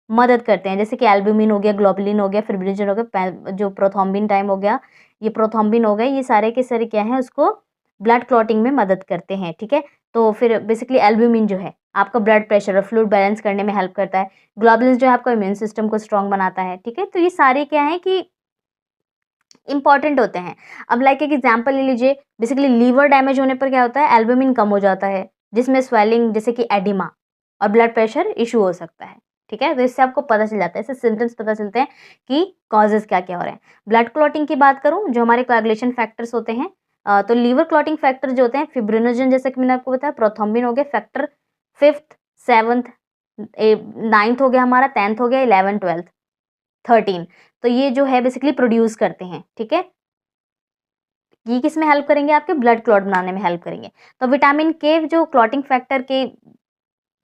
मदद करते हैं, जैसे कि एल्ब्यूमिन हो गया, ग्लोबुलिन हो गया, फिब्रिनोजन हो गया, जो प्रोथ्रोम्बिन टाइम हो गया, ये प्रोथ्रोम्बिन हो गए, ये सारे के सारे क्या हैं, उसको ब्लड क्लॉटिंग में मदद करते हैं, ठीक है। तो फिर बेसिकली एल्ब्यूमिन जो है आपका ब्लड प्रेशर और फ्लूइड बैलेंस करने में हेल्प करता है। ग्लोबुलिन जो है आपका इम्यून सिस्टम को स्ट्रॉन्ग बनाता है, ठीक है। तो ये सारे क्या है कि इंपॉर्टेंट होते हैं। अब लाइक एक एग्जांपल ले लीजिए, बेसिकली लीवर डैमेज होने पर क्या होता है, एल्ब्यूमिन कम हो जाता है, जिसमें स्वेलिंग जैसे कि एडिमा और ब्लड प्रेशर इशू हो सकता है, ठीक है। तो इससे आपको पता चल जाता है, इससे सिम्टम्स पता चलते हैं कि कॉजेज क्या क्या हो रहे हैं। ब्लड क्लॉटिंग की बात करूं, जो हमारे कोएगुलेशन फैक्टर्स होते हैं, तो लीवर क्लॉटिंग फैक्टर जो होते हैं फिब्रिनोजन, जैसे कि मैंने आपको बताया, प्रोथ्रोम्बिन हो गया, फैक्टर 5th 7th 9th हो गया हमारा, 10th हो गया, 11 12 13। तो ये जो है बेसिकली प्रोड्यूस करते हैं, ठीक है। ये किस में हेल्प करेंगे, आपके ब्लड क्लॉट बनाने में हेल्प करेंगे। तो विटामिन के जो क्लॉटिंग फैक्टर के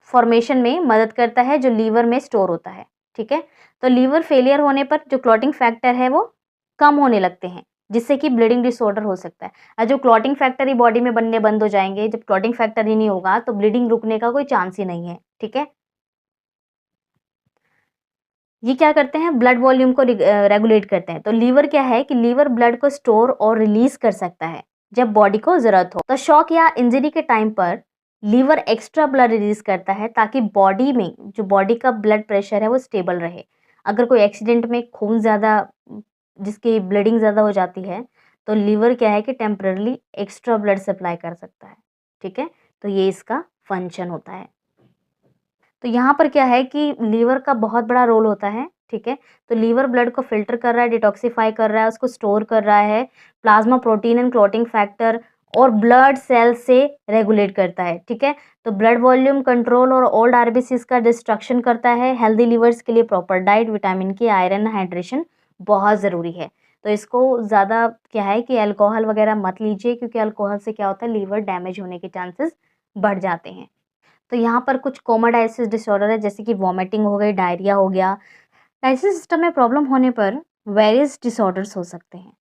फॉर्मेशन में मदद करता है, जो लीवर में स्टोर होता है, ठीक है। तो लीवर फेलियर होने पर जो क्लॉटिंग फैक्टर है वो कम होने लगते हैं, जिससे कि ब्लीडिंग डिसऑर्डर हो सकता है। और जो क्लॉटिंग फैक्टर ही बॉडी में बनने बंद हो जाएंगे, जब क्लॉटिंग फैक्टर ही नहीं होगा तो ब्लीडिंग रुकने का कोई चांस ही नहीं है, ठीक है। ये क्या करते हैं, ब्लड वॉल्यूम को रेगुलेट करते हैं। तो लीवर क्या है कि लीवर ब्लड को स्टोर और रिलीज कर सकता है जब बॉडी को जरूरत हो। तो शॉक या इंजरी के टाइम पर लीवर एक्स्ट्रा ब्लड रिलीज करता है ताकि बॉडी में जो बॉडी का ब्लड प्रेशर है वो स्टेबल रहे। अगर कोई एक्सीडेंट में खून ज़्यादा, जिसकी ब्लीडिंग ज़्यादा हो जाती है, तो लीवर क्या है कि टेम्पररी एक्स्ट्रा ब्लड सप्लाई कर सकता है, ठीक है। तो ये इसका फंक्शन होता है। तो यहाँ पर क्या है कि लीवर का बहुत बड़ा रोल होता है, ठीक है। तो लीवर ब्लड को फिल्टर कर रहा है, डिटॉक्सिफाई कर रहा है, उसको स्टोर कर रहा है, plasma protein and clotting factor और ब्लड सेल से रेगुलेट करता है, ठीक है। तो ब्लड वॉल्यूम कंट्रोल और ओल्ड आरबीसीज का डिस्ट्रक्शन करता है। हेल्दी लीवर्स के लिए प्रॉपर डाइट, विटामिन के, आयरन, हाइड्रेशन बहुत ज़रूरी है। तो इसको ज़्यादा क्या है कि अल्कोहल वगैरह मत लीजिए, क्योंकि अल्कोहल से क्या होता है, लीवर डैमेज होने के चांसेस बढ़ जाते हैं। तो यहाँ पर कुछ कॉमन डाइजेस्टिव डिसऑर्डर है, जैसे कि वॉमिटिंग हो गई, डायरिया हो गया। डाइजेस्टिव सिस्टम में प्रॉब्लम होने पर वेरियस डिसऑर्डर्स हो सकते हैं,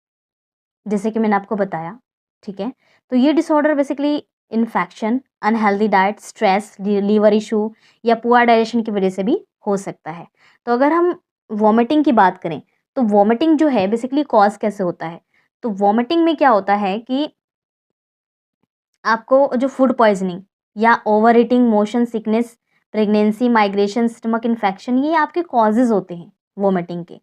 जैसे कि मैंने आपको बताया, ठीक है। तो ये disorder basically infection, unhealthy diet, stress, liver issue या पुअर डाइजेशन की वजह से भी हो सकता है। तो अगर हम वॉमिटिंग की बात करें, तो वॉमिटिंग जो है बेसिकली कॉज कैसे होता है, तो वॉमिटिंग में क्या होता है कि आपको जो फूड पॉइजनिंग या over eating, motion sickness, pregnancy, migration, stomach infection, ये आपके कॉजेज होते हैं वोमिटिंग के।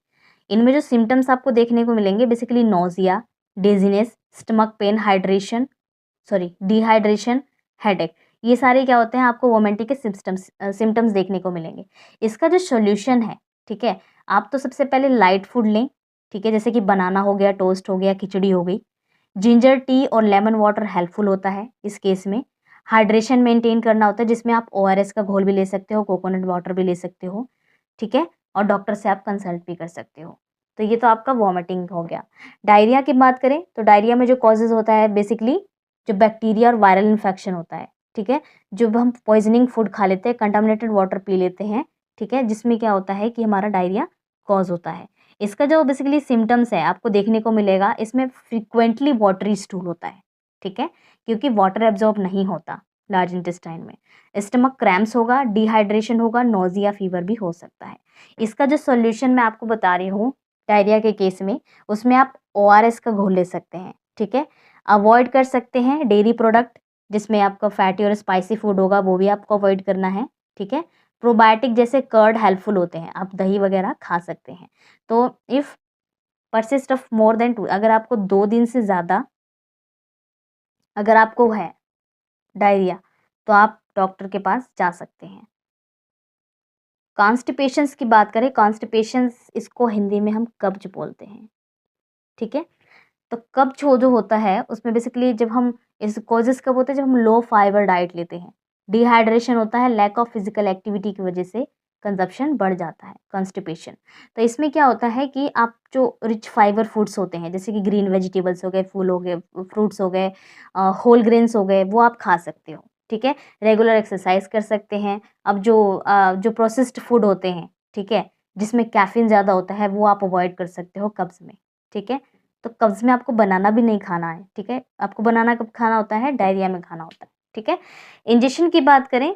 इनमें जो सिम्टम्स आपको देखने को मिलेंगे basically nausea, dizziness, stomach pain, dehydration, headache, ये सारे क्या होते हैं, आपको वोमिटिंग के सिम्टम्स देखने को मिलेंगे। इसका जो सोल्यूशन है, ठीक है, आप तो सबसे पहले लाइट फूड लें, ठीक है, जैसे कि बनाना हो गया, टोस्ट हो गया, खिचड़ी हो गई। जिंजर टी और लेमन वाटर हेल्पफुल होता है इस केस में। हाइड्रेशन मेंटेन करना होता है, जिसमें आप ओआरएस का घोल भी ले सकते हो, कोकोनट वाटर भी ले सकते हो, ठीक है। और डॉक्टर से आप कंसल्ट भी कर सकते हो। तो ये तो आपका वॉमिटिंग हो गया। डायरिया की बात करें तो डायरिया में जो कॉजेज होता है बेसिकली जो बैक्टीरिया और वायरल इन्फेक्शन होता है, ठीक है। जब हम पॉइजनिंग फूड खा लेते हैं, कंटामिनेटेड वाटर पी लेते हैं, ठीक है, जिसमें क्या होता है कि हमारा डायरिया कॉज होता है। इसका जो बेसिकली सिम्टम्स है आपको देखने को मिलेगा, इसमें फ्रीक्वेंटली वाटरी स्टूल होता है, ठीक है, क्योंकि वाटर एब्जॉर्ब नहीं होता लार्ज इंटेस्टाइन में। स्टमक क्रैम्प्स होगा, डिहाइड्रेशन होगा, नोजिया, फीवर भी हो सकता है। इसका जो सॉल्यूशन मैं आपको बता रही हूँ डायरिया के केस में, उसमें आप ओआरएस का घोल ले सकते हैं, ठीक है। अवॉइड कर सकते हैं डेयरी प्रोडक्ट, जिसमें आपका फैटी और स्पाइसी फूड होगा, वो भी आपको अवॉइड करना है, ठीक है। प्रोबायोटिक जैसे कर्ड हेल्पफुल होते हैं, आप दही वगैरह खा सकते हैं। तो if persist of more than 2, अगर आपको 2 दिन से ज़्यादा अगर आपको है डायरिया, तो आप डॉक्टर के पास जा सकते हैं। कॉन्स्टिपेशंस की बात करें, कॉन्स्टिपेशंस इसको हिंदी में हम कब्ज बोलते हैं, ठीक है। तो कब्ज जो होता है उसमें बेसिकली जब हम इस कॉजेस कब होते हैं, जब हम लो फाइबर डाइट लेते हैं। डिहाइड्रेशन होता है, लैक ऑफ फिजिकल एक्टिविटी की वजह से कंजप्शन बढ़ जाता है, कॉन्स्टिपेशन। तो इसमें क्या होता है कि आप जो रिच फाइबर फूड्स होते हैं, जैसे कि ग्रीन वेजिटेबल्स हो गए, फूल हो गए, फ्रूट्स हो गए, होल ग्रेन्स हो गए, वो आप खा सकते हो, ठीक है। रेगुलर एक्सरसाइज कर सकते हैं। अब जो प्रोसेस्ड फूड होते हैं, ठीक है, जिसमें कैफीन ज़्यादा होता है, वो आप अवॉइड कर सकते हो कब्ज़ में, ठीक है। तो कब्ज़ में आपको बनाना भी नहीं खाना है, ठीक है। आपको बनाना कब खाना होता है, डायरिया में खाना होता है, ठीक है। इंजेक्शन की बात करें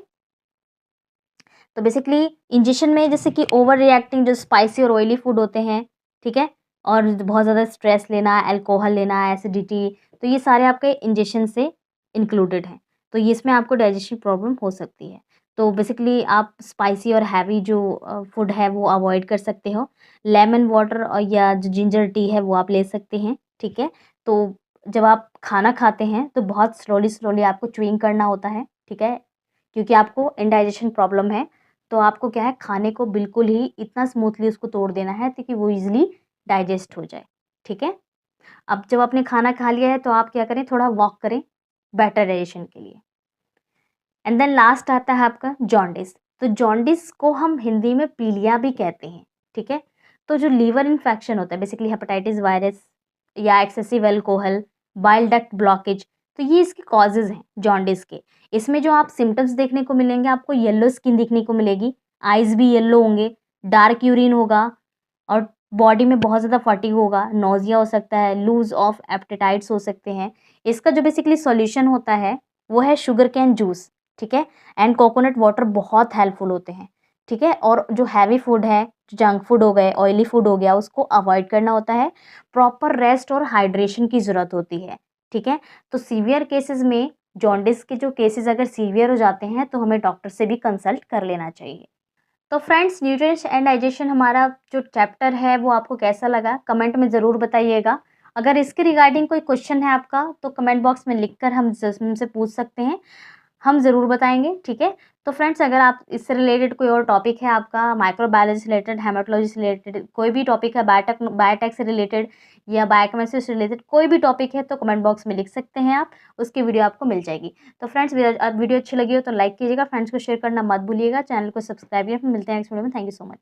तो बेसिकली इंजेक्शन में जैसे कि ओवर रिएक्टिंग जो स्पाइसी और ऑयली फूड होते हैं, ठीक है, और बहुत ज़्यादा स्ट्रेस लेना, अल्कोहल लेना, एसिडिटी, तो ये सारे आपके इंजेक्शन से इंक्लूडेड हैं। तो ये इसमें आपको डाइजेशन प्रॉब्लम हो सकती है। तो बेसिकली आप स्पाइसी और हैवी जो फूड है वो अवॉइड कर सकते हो। लेमन वाटर और या जो जिंजर टी है वो आप ले सकते हैं, ठीक है। तो जब आप खाना खाते हैं तो बहुत स्लोली आपको च्युइंग करना होता है, ठीक है, क्योंकि आपको इंडाइजेशन प्रॉब्लम है। तो आपको क्या है, खाने को बिल्कुल ही इतना स्मूथली उसको तोड़ देना है ताकि वो ईज़िली डाइजेस्ट हो जाए, ठीक है। अब जब आपने खाना खा लिया है तो आप क्या करें, थोड़ा वॉक करें बेटर डाइजेशन के लिए। एंड देन लास्ट आता है आपका जॉन्डिस। तो जॉन्डिस को हम हिंदी में पीलिया भी कहते हैं, ठीक है। तो जो लीवर इन्फेक्शन होता है बेसिकली हेपेटाइटिस वायरस या excessive alcohol, bile duct blockage, तो ये इसके कॉजेज़ हैं जॉन्डिस के। इसमें जो आप सिम्पटम्स देखने को मिलेंगे, आपको येलो स्किन दिखने को मिलेगी, आइज़ भी येलो होंगे, डार्क यूरिन होगा और बॉडी में बहुत ज़्यादा फटीग होगा, नोज़िया हो सकता है, लूज़ ऑफ एपेटाइट्स हो सकते हैं। इसका जो बेसिकली सॉल्यूशन होता है वो है शुगर कैन जूस, ठीक है, एंड कोकोनट वाटर बहुत हेल्पफुल होते हैं, ठीक है। और जो हैवी फूड है, जंक फूड हो गए, ऑयली फूड हो गया, उसको अवॉइड करना होता है। प्रॉपर रेस्ट और हाइड्रेशन की ज़रूरत होती है, ठीक है। तो सीवियर केसेस में जॉन्डिस के जो केसेस अगर सीवियर हो जाते हैं तो हमें डॉक्टर से भी कंसल्ट कर लेना चाहिए। तो फ्रेंड्स, न्यूट्रिशन एंड डाइजेशन हमारा जो चैप्टर है वो आपको कैसा लगा कमेंट में ज़रूर बताइएगा। अगर इसके रिगार्डिंग कोई क्वेश्चन है आपका तो कमेंट बॉक्स में लिखकर हमसे पूछ सकते हैं, हम ज़रूर बताएंगे, ठीक है। तो फ्रेंड्स, अगर आप इससे रिलेटेड कोई और टॉपिक है आपका, माइक्रोबायोलॉजी से रिलेटेड, हेमाटोलॉजी से रिलेटेड, कोई भी टॉपिक है, बायोटेक से रिलेटेड या बायोकेमिस्ट्री से रिलेटेड कोई भी टॉपिक है तो कमेंट बॉक्स में लिख सकते हैं आप, उसकी वीडियो आपको मिल जाएगी। तो फ्रेंड्स, वीडियो अच्छी लगी हो तो लाइक कीजिएगा, फ्रेंड्स को शेयर करना मत भूलिएगा, चैनल को सब्सक्राइब कीजिए। मिलते हैं नेक्स्ट वीडियो में। Thank you so much.